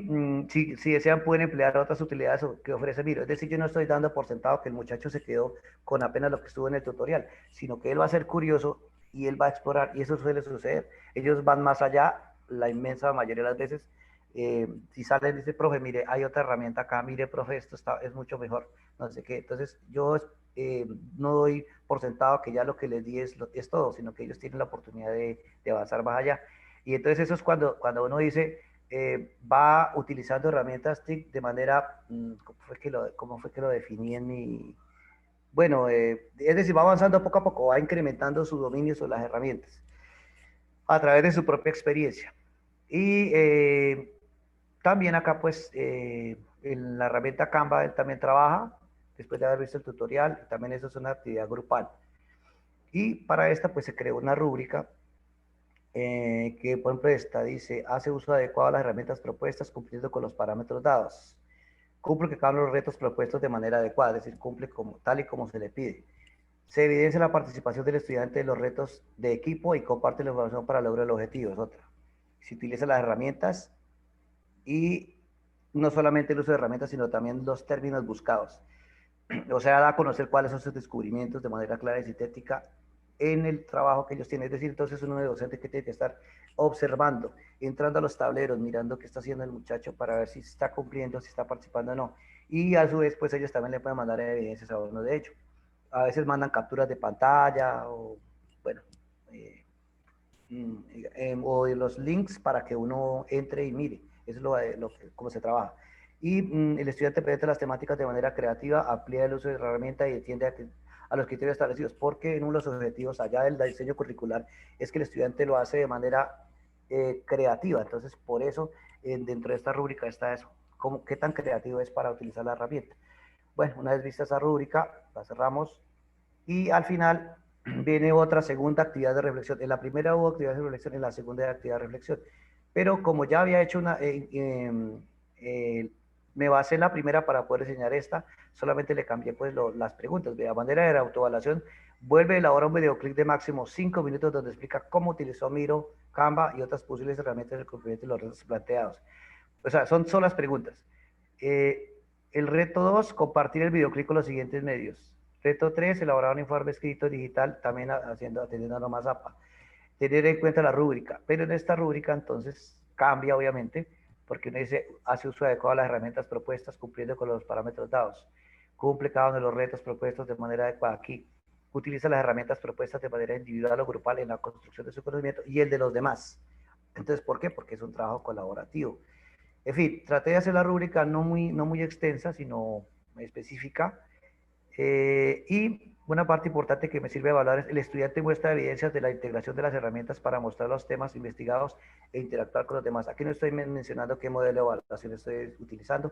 si desean pueden emplear otras utilidades que ofrece Miro. Es decir, yo no estoy dando por sentado que el muchacho se quedó con apenas lo que estuvo en el tutorial, sino que él va a ser curioso y él va a explorar, y eso suele suceder. Ellos van más allá, la inmensa mayoría de las veces. Si sale y dice, profe, mire, hay otra herramienta acá, mire, profe, esto es mucho mejor, no sé qué. Entonces, yo no doy por sentado que ya lo que les di es todo, sino que ellos tienen la oportunidad de avanzar más allá. Y entonces eso es cuando uno dice, va utilizando herramientas TIC de manera, ¿cómo fue que lo definí en mi? Bueno, es decir, va avanzando poco a poco, va incrementando su dominio sobre las herramientas a través de su propia experiencia. Y también acá, pues, en la herramienta Canva él también trabaja, después de haber visto el tutorial, también eso es una actividad grupal. Y para esta, pues, se creó una rúbrica que, por ejemplo, esta dice, hace uso adecuado de las herramientas propuestas cumpliendo con los parámetros dados. Cumple que cada uno de los retos propuestos de manera adecuada, es decir, cumple tal y como se le pide. Se evidencia la participación del estudiante en los retos de equipo y comparte la información para lograr el objetivo, es otra. Se utiliza las herramientas y no solamente el uso de herramientas, sino también los términos buscados. O sea, da a conocer cuáles son sus descubrimientos de manera clara y sintética en el trabajo que ellos tienen. Es decir, entonces uno de docente que tiene que estar observando, entrando a los tableros, mirando qué está haciendo el muchacho para ver si está cumpliendo, si está participando o no. Y a su vez, pues ellos también le pueden mandar evidencias a uno de ello. A veces mandan capturas de pantalla o, bueno, o de los links para que uno entre y mire. Eso es cómo se trabaja. Y el estudiante presenta las temáticas de manera creativa, amplía el uso de la herramienta y atiende a los criterios establecidos, porque uno de los objetivos allá del diseño curricular es que el estudiante lo hace de manera creativa. Entonces, por eso, dentro de esta rúbrica está eso. ¿Qué tan creativo es para utilizar la herramienta? Bueno, una vez vista esa rúbrica, la cerramos y al final viene otra segunda actividad de reflexión. En la primera hubo actividad de reflexión, en la segunda actividad de reflexión. Pero como ya había hecho me basé en la primera para poder enseñar esta, solamente le cambié pues las preguntas. De la manera de la autoevaluación, vuelve a elaborar un videoclip de máximo 5 minutos donde explica cómo utilizó Miro, Canva y otras posibles herramientas del cumplimiento de los retos planteados. O sea, son las preguntas. El reto 2, compartir el videoclip con los siguientes medios. Reto 3, elaborar un informe escrito digital, también atendiendo a lo más APA. Tener en cuenta la rúbrica, pero en esta rúbrica entonces cambia obviamente, porque uno dice, hace uso adecuado de las herramientas propuestas cumpliendo con los parámetros dados. Cumple cada uno de los retos propuestos de manera adecuada aquí. Utiliza las herramientas propuestas de manera individual o grupal en la construcción de su conocimiento y el de los demás. Entonces, ¿por qué? Porque es un trabajo colaborativo. En fin, traté de hacer la rúbrica no muy extensa, sino específica. Y una parte importante que me sirve de evaluar es el estudiante muestra evidencias de la integración de las herramientas para mostrar los temas investigados e interactuar con los demás. Aquí no estoy mencionando qué modelo de evaluación estoy utilizando.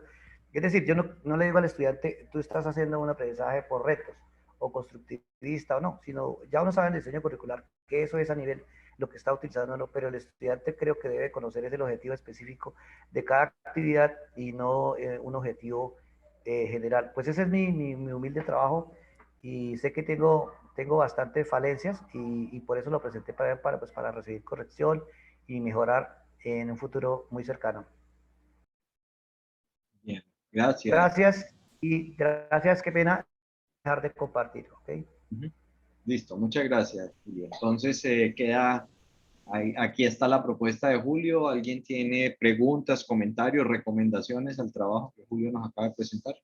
Es decir, yo no le digo al estudiante, tú estás haciendo un aprendizaje por retos o constructivista o no, sino ya uno sabe en diseño curricular que eso es a nivel lo que está utilizando, no, pero el estudiante creo que debe conocer es el objetivo específico de cada actividad y no un objetivo general. Pues ese es mi humilde trabajo y sé que tengo bastantes falencias y por eso lo presenté para recibir corrección y mejorar en un futuro muy cercano. Bien, gracias. Gracias y gracias, qué pena dejar de compartir, ¿ok? Listo, muchas gracias, Julio. Entonces, aquí está la propuesta de Julio. ¿Alguien tiene preguntas, comentarios, recomendaciones al trabajo que Julio nos acaba de presentar?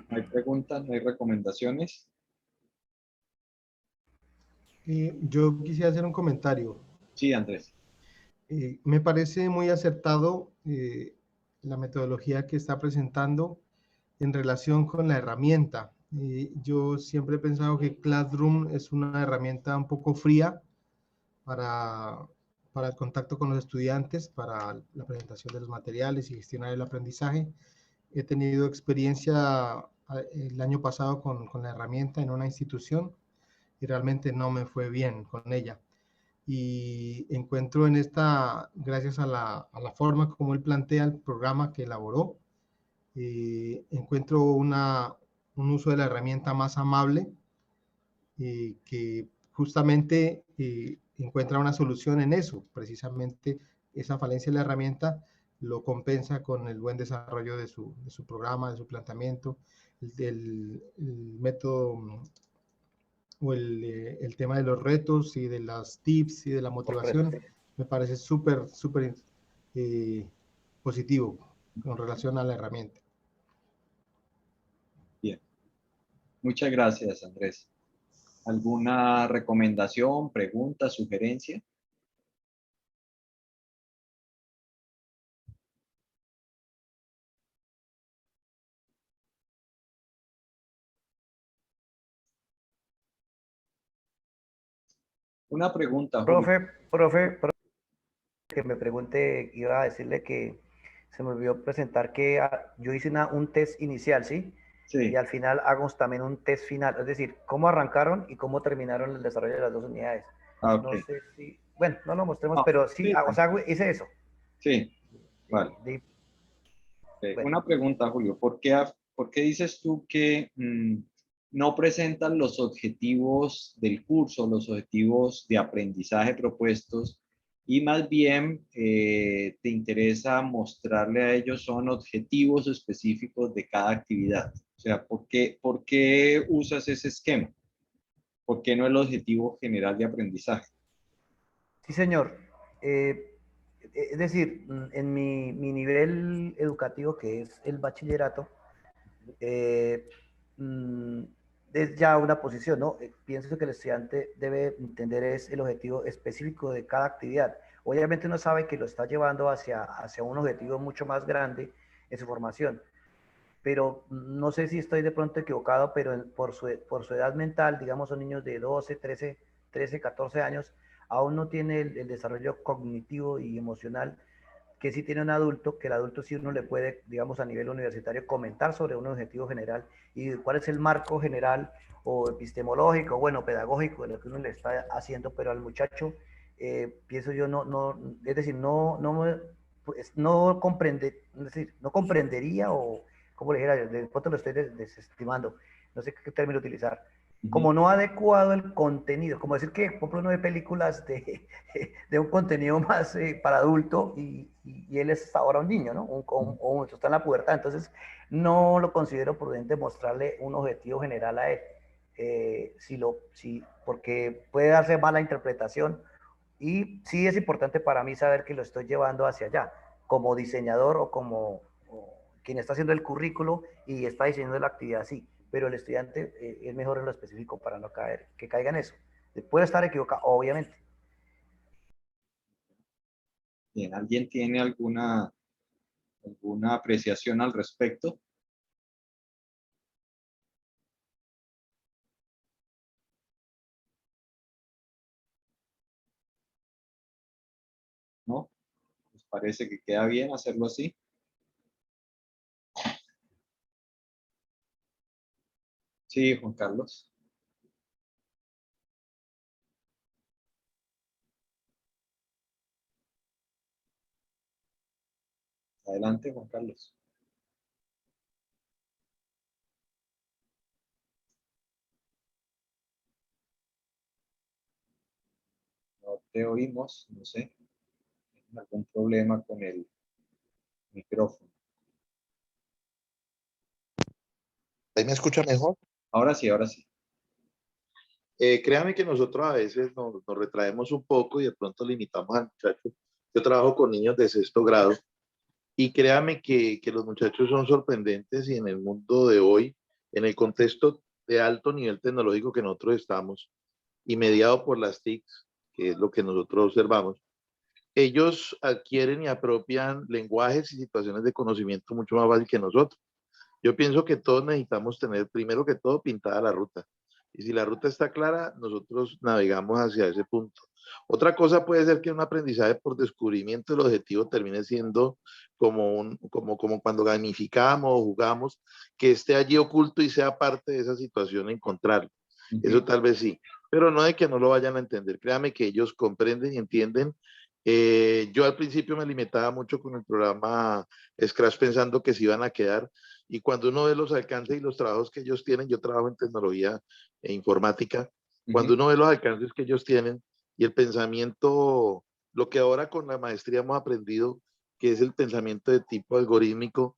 ¿No hay preguntas? ¿No hay recomendaciones? Yo quisiera hacer un comentario. Sí, Andrés. Me parece muy acertado la metodología que está presentando en relación con la herramienta. Yo siempre he pensado que Classroom es una herramienta un poco fría para el contacto con los estudiantes, para la presentación de los materiales y gestionar el aprendizaje. He tenido experiencia el año pasado con la herramienta en una institución y realmente no me fue bien con ella. Y encuentro en esta, gracias a la forma como él plantea el programa que elaboró, encuentro un uso de la herramienta más amable, que justamente encuentra una solución en eso, precisamente esa falencia de la herramienta lo compensa con el buen desarrollo de su programa, de su planteamiento, el método o el tema de los retos y de las tips y de la motivación, me parece súper positivo con relación a la herramienta. Bien. Muchas gracias, Andrés. ¿Alguna recomendación, pregunta, sugerencia? Una pregunta, Julio. Profe, que me pregunte, iba a decirle que se me olvidó presentar que yo hice un test inicial, ¿sí? Sí. Y al final hago también un test final, es decir, cómo arrancaron y cómo terminaron el desarrollo de las dos unidades. Okay. No sé si, bueno, no lo mostremos, No, pero sí, sí, o sea, hice eso. Sí, vale. Bueno. Una pregunta, Julio. ¿Por qué dices tú que no presentan los objetivos del curso, los objetivos de aprendizaje propuestos, y más bien te interesa mostrarle a ellos son objetivos específicos de cada actividad? O sea, ¿por qué usas ese esquema? ¿Por qué no el objetivo general de aprendizaje? Sí, señor. Es decir, en mi nivel educativo, que es el bachillerato, es ya una posición, ¿no? Pienso que el estudiante debe entender es el objetivo específico de cada actividad. Obviamente uno sabe que lo está llevando hacia un objetivo mucho más grande en su formación, pero no sé si estoy de pronto equivocado, pero por su edad mental, digamos, son niños de 12, 13, 14 años, aún no tiene el desarrollo cognitivo y emocional que sí tiene un adulto, que el adulto sí uno le puede, digamos, a nivel universitario comentar sobre un objetivo general y cuál es el marco general o epistemológico, bueno, pedagógico de lo que uno le está haciendo, pero al muchacho, pienso yo, es decir, pues, no comprende, es decir, no comprendería o, como le dijera, de pronto lo estoy desestimando, no sé qué término utilizar, como no adecuado el contenido, como decir que, por ejemplo, uno ve películas de un contenido más para adulto y él es ahora un niño, ¿no? O está en la pubertad, entonces no lo considero prudente mostrarle un objetivo general a él, porque puede darse mala interpretación y sí es importante para mí saber que lo estoy llevando hacia allá, como diseñador o como quien está haciendo el currículo y está diseñando la actividad, sí, pero el estudiante es mejor en lo específico para no caer, que caiga en eso. Puede estar equivocado, obviamente. Bien, ¿alguien tiene alguna apreciación al respecto? ¿No? ¿Les parece que queda bien hacerlo así? Sí, Juan Carlos. Adelante, Juan Carlos. No te oímos, no sé. ¿Algún problema con el micrófono? ¿Ahí me escucha mejor? Ahora sí, ahora sí. Créame que nosotros a veces nos retraemos un poco y de pronto limitamos al muchacho. Yo trabajo con niños de sexto grado y créame que los muchachos son sorprendentes y en el mundo de hoy en el contexto de alto nivel tecnológico que nosotros estamos y mediado por las TICs, que es lo que nosotros observamos, ellos adquieren y apropian lenguajes y situaciones de conocimiento mucho más fácil que nosotros. Yo pienso que todos necesitamos tener, primero que todo, pintada la ruta. Y si la ruta está clara, nosotros navegamos hacia ese punto. Otra cosa puede ser que un aprendizaje por descubrimiento del objetivo termine siendo como cuando gamificamos o jugamos, que esté allí oculto y sea parte de esa situación encontrarlo. Eso tal vez sí, pero no de que no lo vayan a entender. Créame que ellos comprenden y entienden. Yo al principio me limitaba mucho con el programa Scratch pensando que se iban a quedar, y cuando uno ve los alcances y los trabajos que ellos tienen, yo trabajo en tecnología e informática, cuando uno ve los alcances que ellos tienen y el pensamiento, lo que ahora con la maestría hemos aprendido, que es el pensamiento de tipo algorítmico,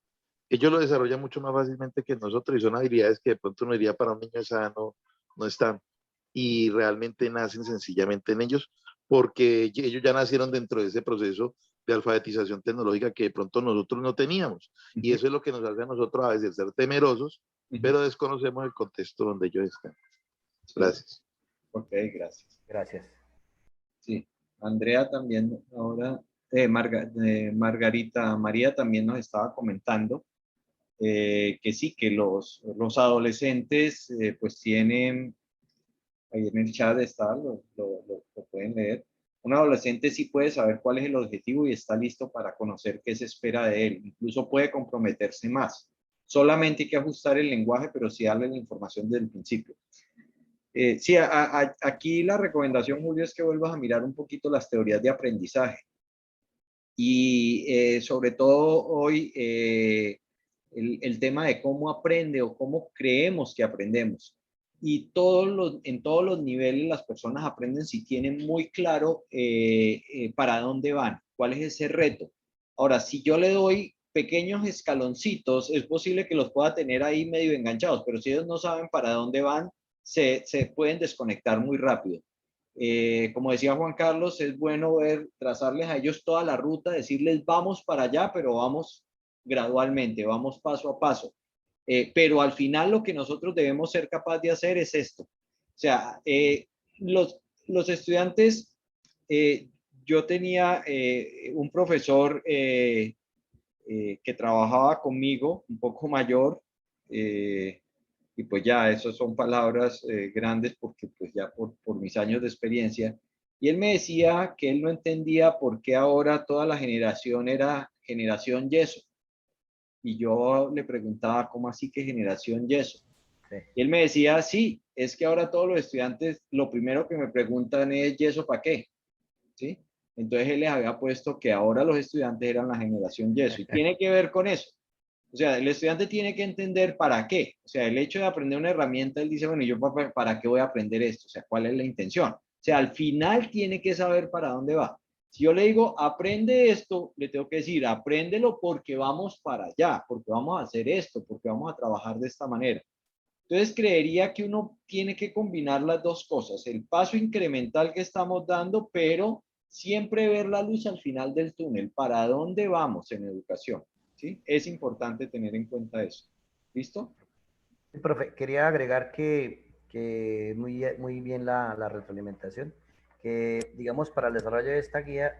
ellos lo desarrollan mucho más fácilmente que nosotros, y son habilidades que de pronto no iría para un niño de esa edad, no están, y realmente nacen sencillamente en ellos, porque ellos ya nacieron dentro de ese proceso de alfabetización tecnológica que de pronto nosotros no teníamos. Y eso es lo que nos hace a nosotros a veces ser temerosos, pero desconocemos el contexto donde ellos están. Gracias. Ok, gracias. Gracias. Sí, Andrea también ahora, Margarita María también nos estaba comentando que sí, que los adolescentes pues tienen, ahí en el chat está, lo pueden leer. Un adolescente sí puede saber cuál es el objetivo y está listo para conocer qué se espera de él. Incluso puede comprometerse más. Solamente hay que ajustar el lenguaje, pero sí darle la información desde el principio. Sí, aquí la recomendación, Julio, es que vuelvas a mirar un poquito las teorías de aprendizaje. Y sobre todo hoy, el tema de cómo aprende o cómo creemos que aprendemos. Y en todos los niveles las personas aprenden si tienen muy claro para dónde van, cuál es ese reto. Ahora, si yo le doy pequeños escaloncitos, es posible que los pueda tener ahí medio enganchados, pero si ellos no saben para dónde van, se pueden desconectar muy rápido. Como decía Juan Carlos, es bueno trazarles a ellos toda la ruta, decirles vamos para allá, pero vamos gradualmente, vamos paso a paso. Pero al final lo que nosotros debemos ser capaces de hacer es esto. O sea, los estudiantes, yo tenía un profesor que trabajaba conmigo, un poco mayor, y pues ya, eso son palabras grandes porque pues ya por mis años de experiencia. Y él me decía que él no entendía por qué ahora toda la generación era generación yeso. Y yo le preguntaba, ¿cómo así que generación yeso? Sí. Y él me decía, sí, es que ahora todos los estudiantes lo primero que me preguntan es, ¿yeso para qué? ¿Sí? Entonces él les había puesto que ahora los estudiantes eran la generación yeso. Y tiene que ver con eso. O sea, el estudiante tiene que entender para qué. O sea, el hecho de aprender una herramienta, él dice, bueno, ¿yo para qué voy a aprender esto? O sea, ¿cuál es la intención? O sea, al final tiene que saber para dónde va. Si yo le digo, aprende esto, le tengo que decir, apréndelo porque vamos para allá, porque vamos a hacer esto, porque vamos a trabajar de esta manera. Entonces, creería que uno tiene que combinar las dos cosas, el paso incremental que estamos dando, pero siempre ver la luz al final del túnel, para dónde vamos en educación. ¿Sí? Es importante tener en cuenta eso. ¿Listo? Sí, profe, quería agregar que muy bien la retroalimentación, que digamos para el desarrollo de esta guía,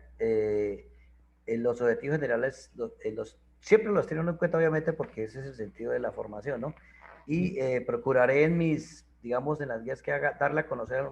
los objetivos generales siempre los tienen en cuenta obviamente porque ese es el sentido de la formación, ¿no? Y procuraré en digamos, en las guías que haga, darle a conocer,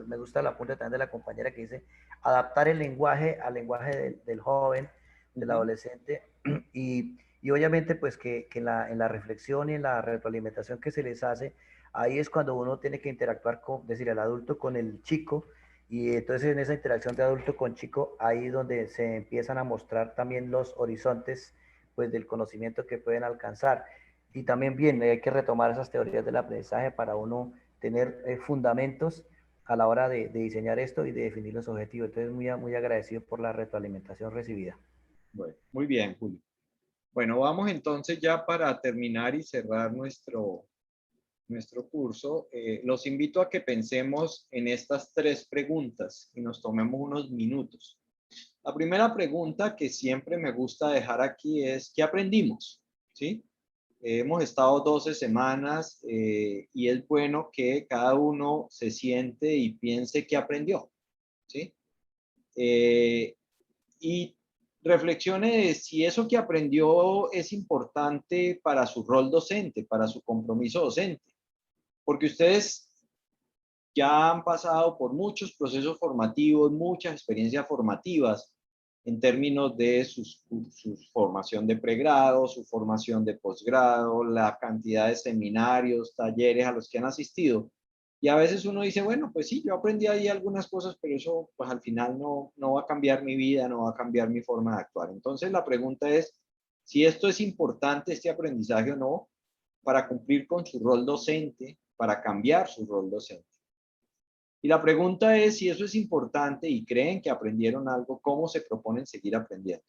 me gusta el apunte también de la compañera que dice, adaptar el lenguaje al lenguaje del joven, del adolescente, y obviamente pues que en la reflexión y en la retroalimentación que se les hace, ahí es cuando uno tiene que interactuar con, decir, el adulto con el chico, y entonces en esa interacción de adulto con chico, ahí donde se empiezan a mostrar también los horizontes pues del conocimiento que pueden alcanzar. Y también bien, hay que retomar esas teorías del aprendizaje para uno tener fundamentos a la hora de diseñar esto y de definir los objetivos. Entonces muy agradecido por la retroalimentación recibida. Bueno, muy bien, Julio. Bueno, vamos entonces ya para terminar y cerrar nuestro curso. Los invito a que pensemos en estas 3 preguntas y nos tomemos unos minutos. La primera pregunta que siempre me gusta dejar aquí es, ¿qué aprendimos? ¿Sí? Hemos estado 12 semanas y es bueno que cada uno se siente y piense qué aprendió, ¿sí? Y reflexione de si eso que aprendió es importante para su rol docente, para su compromiso docente, porque ustedes ya han pasado por muchos procesos formativos, muchas experiencias formativas en términos de su formación de pregrado, su formación de posgrado, la cantidad de seminarios, talleres a los que han asistido. Y a veces uno dice, bueno, pues sí, yo aprendí ahí algunas cosas, pero eso pues al final no va a cambiar mi vida, no va a cambiar mi forma de actuar. Entonces la pregunta es si esto es importante, este aprendizaje o no, para cumplir con su rol docente, para cambiar su rol docente. Y la pregunta es si eso es importante y creen que aprendieron algo, ¿cómo se proponen seguir aprendiendo?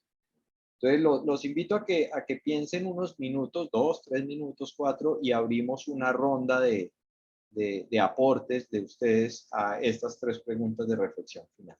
Entonces, los invito a que piensen unos minutos, 2, 3 minutos, 4, y abrimos una ronda de aportes de ustedes a estas 3 preguntas de reflexión final.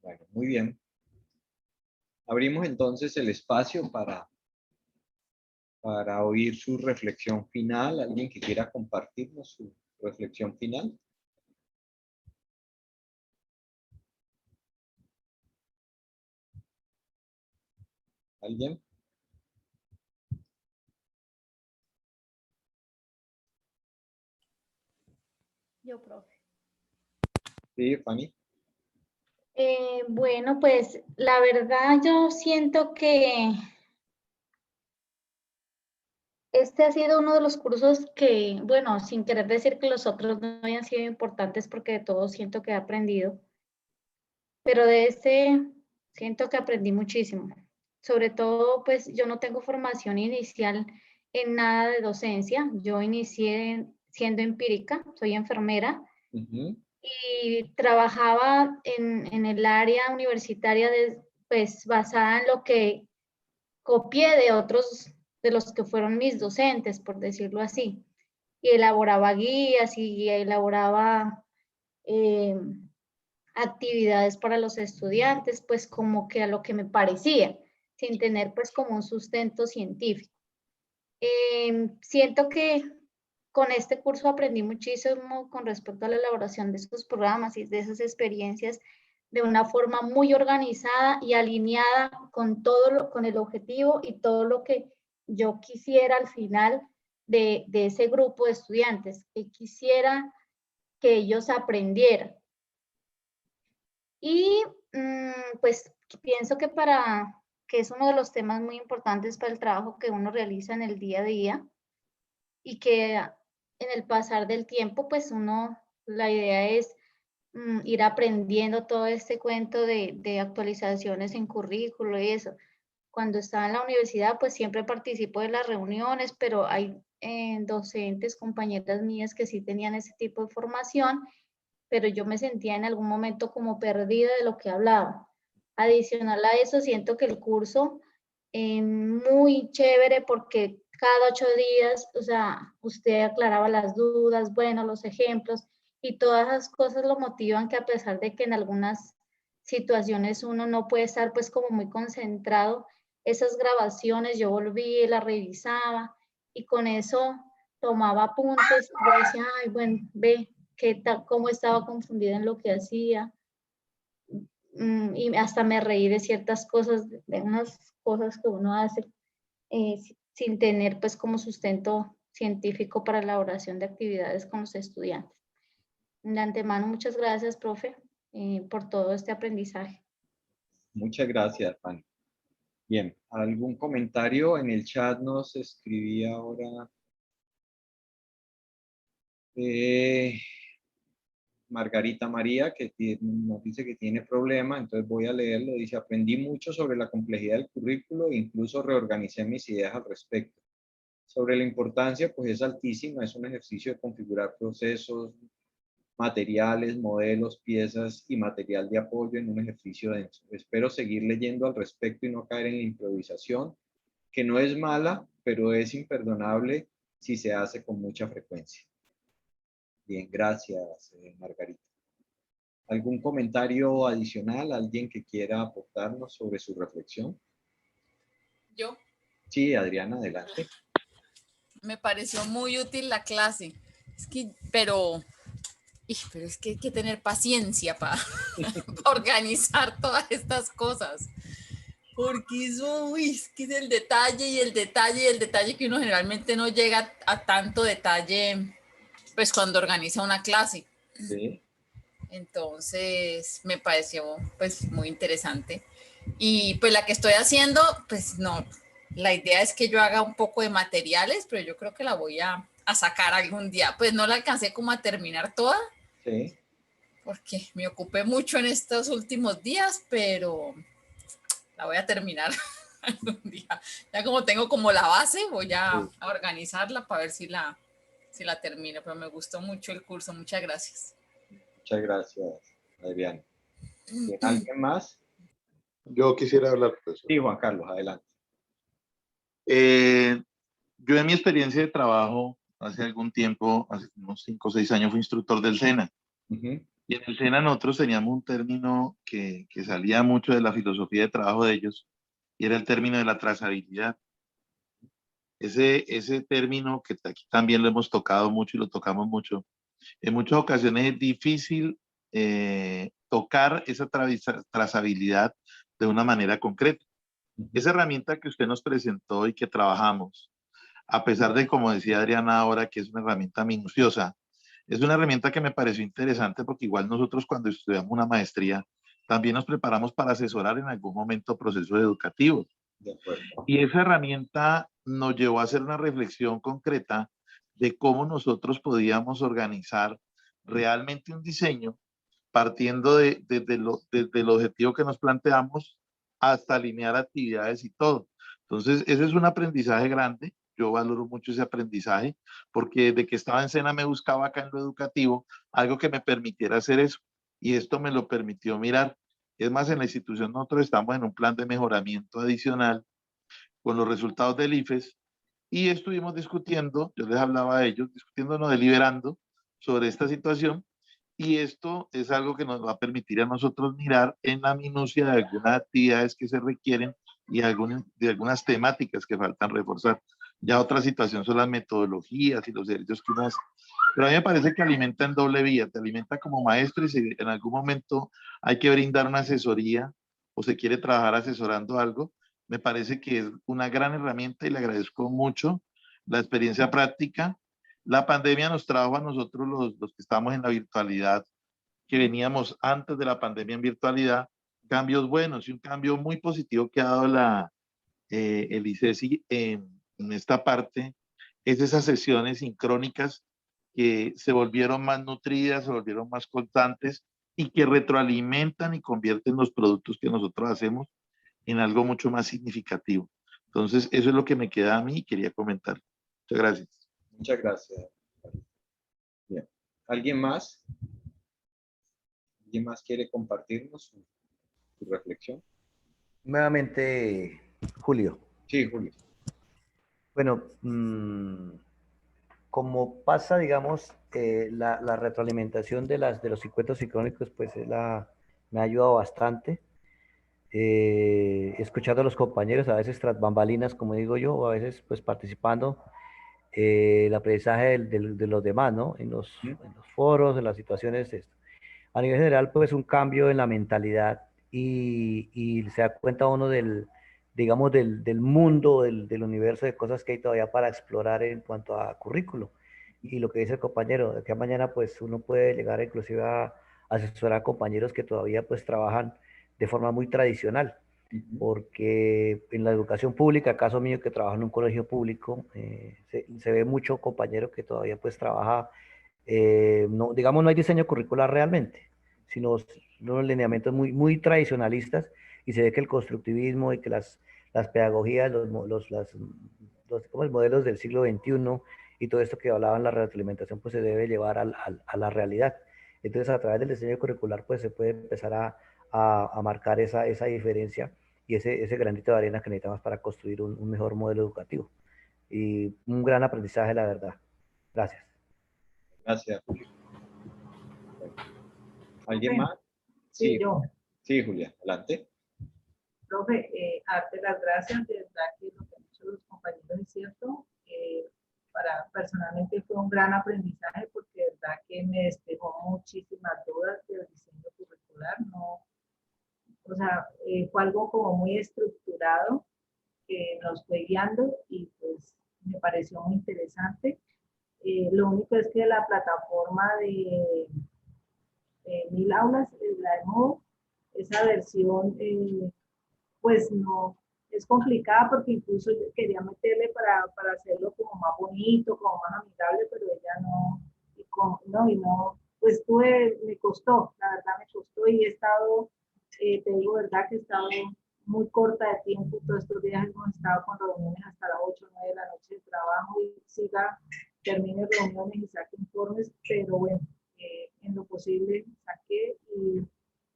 Bueno, muy bien. Abrimos entonces el espacio para oír su reflexión final. ¿Alguien que quiera compartirnos su reflexión final? ¿Alguien? Yo, profe. Sí, Fanny. Bueno, pues la verdad yo siento que este ha sido uno de los cursos que, bueno, sin querer decir que los otros no hayan sido importantes porque de todos siento que he aprendido, pero de este siento que aprendí muchísimo. Sobre todo, pues yo no tengo formación inicial en nada de docencia. Yo inicié siendo empírica, soy enfermera y trabajaba en el área universitaria pues basada en lo que copié de otros, de los que fueron mis docentes, por decirlo así. Y elaboraba guías y elaboraba actividades para los estudiantes, pues como que a lo que me parecía, sin tener pues como un sustento científico. Siento que con este curso aprendí muchísimo con respecto a la elaboración de estos programas y de esas experiencias de una forma muy organizada y alineada con todo con el objetivo y todo lo que yo quisiera al final de ese grupo de estudiantes, que quisiera que ellos aprendieran. Y pues pienso que que es uno de los temas muy importantes para el trabajo que uno realiza en el día a día y que en el pasar del tiempo, pues la idea es ir aprendiendo todo este cuento de actualizaciones en currículo y eso. Cuando estaba en la universidad, pues siempre participo de las reuniones, pero hay docentes, compañeras mías que sí tenían ese tipo de formación, pero yo me sentía en algún momento como perdida de lo que hablaba. Adicional a eso, siento que el curso es muy chévere porque cada 8 días, o sea, usted aclaraba las dudas, bueno, los ejemplos, y todas esas cosas lo motivan que a pesar de que en algunas situaciones uno no puede estar pues como muy concentrado, esas grabaciones yo volví, las revisaba y con eso tomaba apuntes y yo decía, ay, bueno, ve, cómo estaba confundida en lo que hacía. Y hasta me reí de ciertas cosas, de unas cosas que uno hace sin tener pues como sustento científico para la elaboración de actividades con los estudiantes. De antemano, muchas gracias, profe, por todo este aprendizaje. Muchas gracias, Fanny. Bien, ¿algún comentario? En el chat nos escribía ahora Margarita María, que nos dice que tiene problema, entonces voy a leerlo. Dice, aprendí mucho sobre la complejidad del currículo e incluso reorganicé mis ideas al respecto. Sobre la importancia, pues es altísima, es un ejercicio de configurar procesos, materiales, modelos, piezas y material de apoyo en un ejercicio denso. Espero seguir leyendo al respecto y no caer en la improvisación, que no es mala, pero es imperdonable si se hace con mucha frecuencia. Bien, gracias, Margarita. ¿Algún comentario adicional? ¿Alguien que quiera aportarnos sobre su reflexión? ¿Yo? Sí, Adriana, adelante. Me pareció muy útil la clase. Pero es que hay que tener paciencia para organizar todas estas cosas. Porque eso, es que es el detalle y el detalle y el detalle que uno generalmente no llega a tanto detalle, pues cuando organiza una clase. Sí. Entonces me pareció pues muy interesante. Y pues la que estoy haciendo, pues no, la idea es que yo haga un poco de materiales, pero yo creo que la voy a sacar algún día. Pues no la alcancé como a terminar toda. Sí. Porque me ocupé mucho en estos últimos días, pero la voy a terminar algún día. Ya como tengo como la base, voy a organizarla para ver si la termino. Pero me gustó mucho el curso. Muchas gracias. Muchas gracias, Adriana. ¿Alguien más? Yo quisiera hablar, profesor. Sí, Juan Carlos, adelante. Yo en mi experiencia de trabajo, hace algún tiempo, hace unos 5 o 6 años, fui instructor del SENA. Y en el SENA nosotros teníamos un término que salía mucho de la filosofía de trabajo de ellos, y era el término de la trazabilidad. Ese término que aquí también lo hemos tocado mucho y lo tocamos mucho, en muchas ocasiones es difícil tocar esa trazabilidad de una manera concreta. Esa herramienta que usted nos presentó y que trabajamos, a pesar de, como decía Adriana ahora, que es una herramienta minuciosa, es una herramienta que me pareció interesante porque igual nosotros cuando estudiamos una maestría también nos preparamos para asesorar en algún momento procesos educativos. De acuerdo. Y esa herramienta nos llevó a hacer una reflexión concreta de cómo nosotros podíamos organizar realmente un diseño partiendo desde el objetivo que nos planteamos hasta alinear actividades y todo. Entonces, ese es un aprendizaje grande. Yo valoro mucho ese aprendizaje porque desde que estaba en SENA me buscaba acá en lo educativo algo que me permitiera hacer eso. Y esto me lo permitió mirar. Es más, en la institución nosotros estamos en un plan de mejoramiento adicional con los resultados del IFES y estuvimos discutiendo, yo les hablaba a ellos, discutiendo, no deliberando sobre esta situación. Y esto es algo que nos va a permitir a nosotros mirar en la minucia de algunas actividades que se requieren y de algunas temáticas que faltan reforzar. Ya otra situación son las metodologías y los derechos que uno hace. Pero a mí me parece que alimenta en doble vía. Te alimenta como maestro y si en algún momento hay que brindar una asesoría o se quiere trabajar asesorando algo, me parece que es una gran herramienta y le agradezco mucho la experiencia práctica. La pandemia nos trajo a nosotros los que estamos en la virtualidad, que veníamos antes de la pandemia en virtualidad, cambios buenos y un cambio muy positivo que ha dado el ICESI en esta parte, es esas sesiones sincrónicas que se volvieron más nutridas, se volvieron más constantes y que retroalimentan y convierten los productos que nosotros hacemos en algo mucho más significativo. Entonces, eso es lo que me queda a mí y quería comentar. Muchas gracias. Muchas gracias. Bien. ¿Alguien más? ¿Alguien más quiere compartirnos su reflexión? Nuevamente, Julio. Sí, Julio. Bueno, como pasa, digamos, la retroalimentación de los circuitos sincrónicos, pues me ha ayudado bastante. Escuchando a los compañeros, a veces tras bambalinas, como digo yo, o a veces pues participando el aprendizaje de los demás, ¿no? En los foros, en las situaciones. A nivel general, pues un cambio en la mentalidad y se da cuenta uno digamos, del mundo, del universo de cosas que hay todavía para explorar en cuanto a currículo. Y lo que dice el compañero, de que mañana pues uno puede llegar inclusive a asesorar a compañeros que todavía pues trabajan de forma muy tradicional, porque en la educación pública, caso mío que trabajo en un colegio público, se ve mucho compañero que todavía pues trabaja, no, digamos, no hay diseño curricular realmente, sino unos lineamientos muy tradicionalistas, y se ve que el constructivismo y que las pedagogías, los modelos del siglo XXI y todo esto que hablaban la retroalimentación, pues se debe llevar a la realidad. Entonces, a través del diseño curricular, pues se puede empezar a marcar esa diferencia y ese granito de arena que necesitamos para construir un mejor modelo educativo. Y un gran aprendizaje, la verdad. Gracias. Gracias, Julio. ¿Alguien Profe, más? Sí, yo. Sí, Julia, adelante. Profe, darte las gracias, de verdad que lo que han dicho los compañeros es cierto. Personalmente fue un gran aprendizaje porque de verdad que me despejó muchísimas dudas del diseño curricular. No, o sea, fue algo como muy estructurado que nos fue guiando y pues me pareció muy interesante. Lo único es que la plataforma de 1000 aulas, la de Moodle, esa versión pues no, es complicada porque incluso yo quería meterle para hacerlo como más bonito, como más amigable, pero ella no, pues me costó, la verdad me costó y he estado, te digo verdad que he estado muy corta de tiempo, todos estos días hemos estado con reuniones hasta las 8 o 9 de la noche de trabajo y termine reuniones y saque informes, pero bueno, en lo posible saqué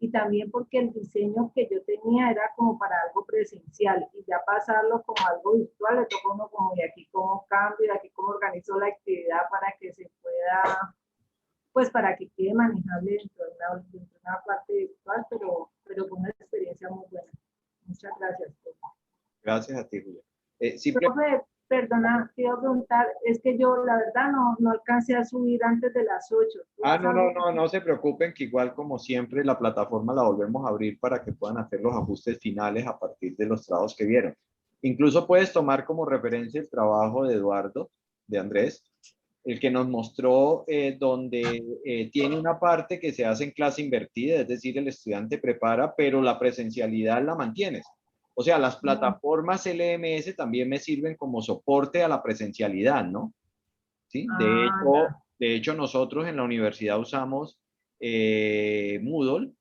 y también porque el diseño que yo tenía era como para algo presencial y ya pasarlo como algo virtual, le tocó uno como de aquí cómo cambio, de aquí cómo organizo la actividad para que se pueda, pues para que quede manejable dentro de una parte virtual, pero fue una experiencia muy buena. Muchas gracias. Gracias a ti, Julia. Profe, perdona, te iba a preguntar, es que yo la verdad no alcancé a subir antes de las 8. No se preocupen que igual como siempre la plataforma la volvemos a abrir para que puedan hacer los ajustes finales a partir de los trabajos que vieron. Incluso puedes tomar como referencia el trabajo de Eduardo, de Andrés, el que nos mostró donde tiene una parte que se hace en clase invertida, es decir, el estudiante prepara, pero la presencialidad la mantienes. O sea, las plataformas LMS también me sirven como soporte a la presencialidad, ¿no? ¿Sí? De hecho, nosotros en la universidad usamos Moodle,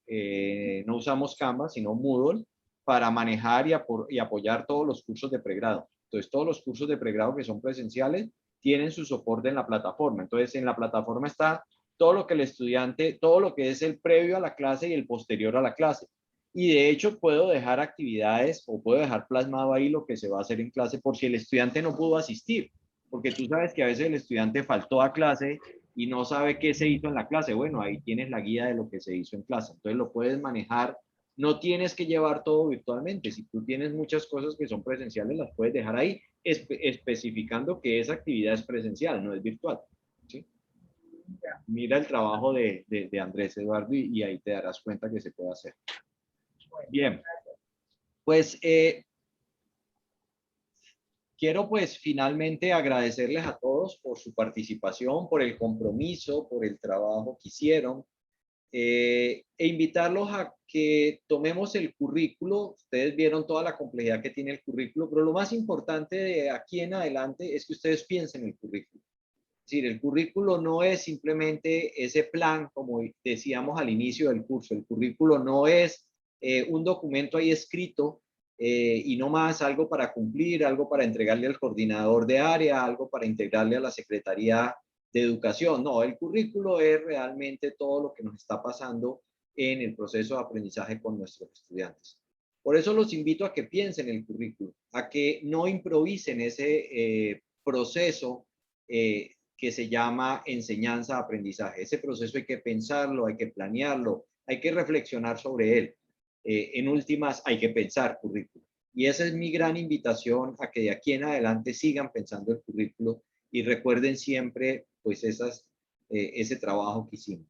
no usamos Canva, sino Moodle, para manejar y apoyar todos los cursos de pregrado. Entonces, todos los cursos de pregrado que son presenciales tienen su soporte en la plataforma. Entonces, en la plataforma está todo lo que el estudiante, todo lo que es el previo a la clase y el posterior a la clase. Y de hecho, puedo dejar actividades o puedo dejar plasmado ahí lo que se va a hacer en clase por si el estudiante no pudo asistir. Porque tú sabes que a veces el estudiante faltó a clase y no sabe qué se hizo en la clase. Bueno, ahí tienes la guía de lo que se hizo en clase. Entonces lo puedes manejar. No tienes que llevar todo virtualmente. Si tú tienes muchas cosas que son presenciales, las puedes dejar ahí, especificando que esa actividad es presencial, no es virtual. ¿Sí? Mira el trabajo de Andrés Eduardo y ahí te darás cuenta que se puede hacer. Bien. Pues quiero pues finalmente agradecerles a todos por su participación, por el compromiso, por el trabajo que hicieron e invitarlos a que tomemos el currículo. Ustedes vieron toda la complejidad que tiene el currículo, pero lo más importante de aquí en adelante es que ustedes piensen el currículo. Es decir, el currículo no es simplemente ese plan, como decíamos al inicio del curso. El currículo no es un documento ahí escrito y no más algo para cumplir, algo para entregarle al coordinador de área, algo para integrarle a la Secretaría de Educación. No, el currículo es realmente todo lo que nos está pasando en el proceso de aprendizaje con nuestros estudiantes. Por eso los invito a que piensen el currículo, a que no improvisen ese proceso que se llama enseñanza-aprendizaje. Ese proceso hay que pensarlo, hay que planearlo, hay que reflexionar sobre él. En últimas, hay que pensar currículo. Y esa es mi gran invitación a que de aquí en adelante sigan pensando el currículo y recuerden siempre pues ese trabajo que hicimos.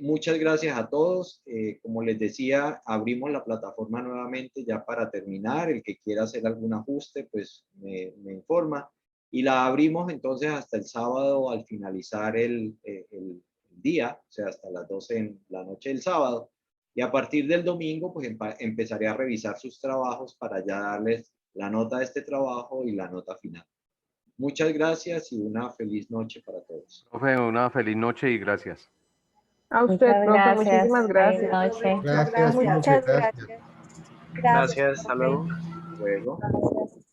Muchas gracias a todos. Como les decía, abrimos la plataforma nuevamente ya para terminar. El que quiera hacer algún ajuste, pues me informa. Y la abrimos entonces hasta el sábado al finalizar el día, o sea, hasta las 12 en la noche del sábado. Y a partir del domingo, pues empezaré a revisar sus trabajos para ya darles la nota de este trabajo y la nota final. Muchas gracias y una feliz noche para todos. Profe, una feliz noche y gracias. A usted, Muchas profe, gracias. muchísimas gracias. Feliz noche. Gracias, profe, Muchas gracias. gracias. Gracias, hasta luego. Luego. Gracias.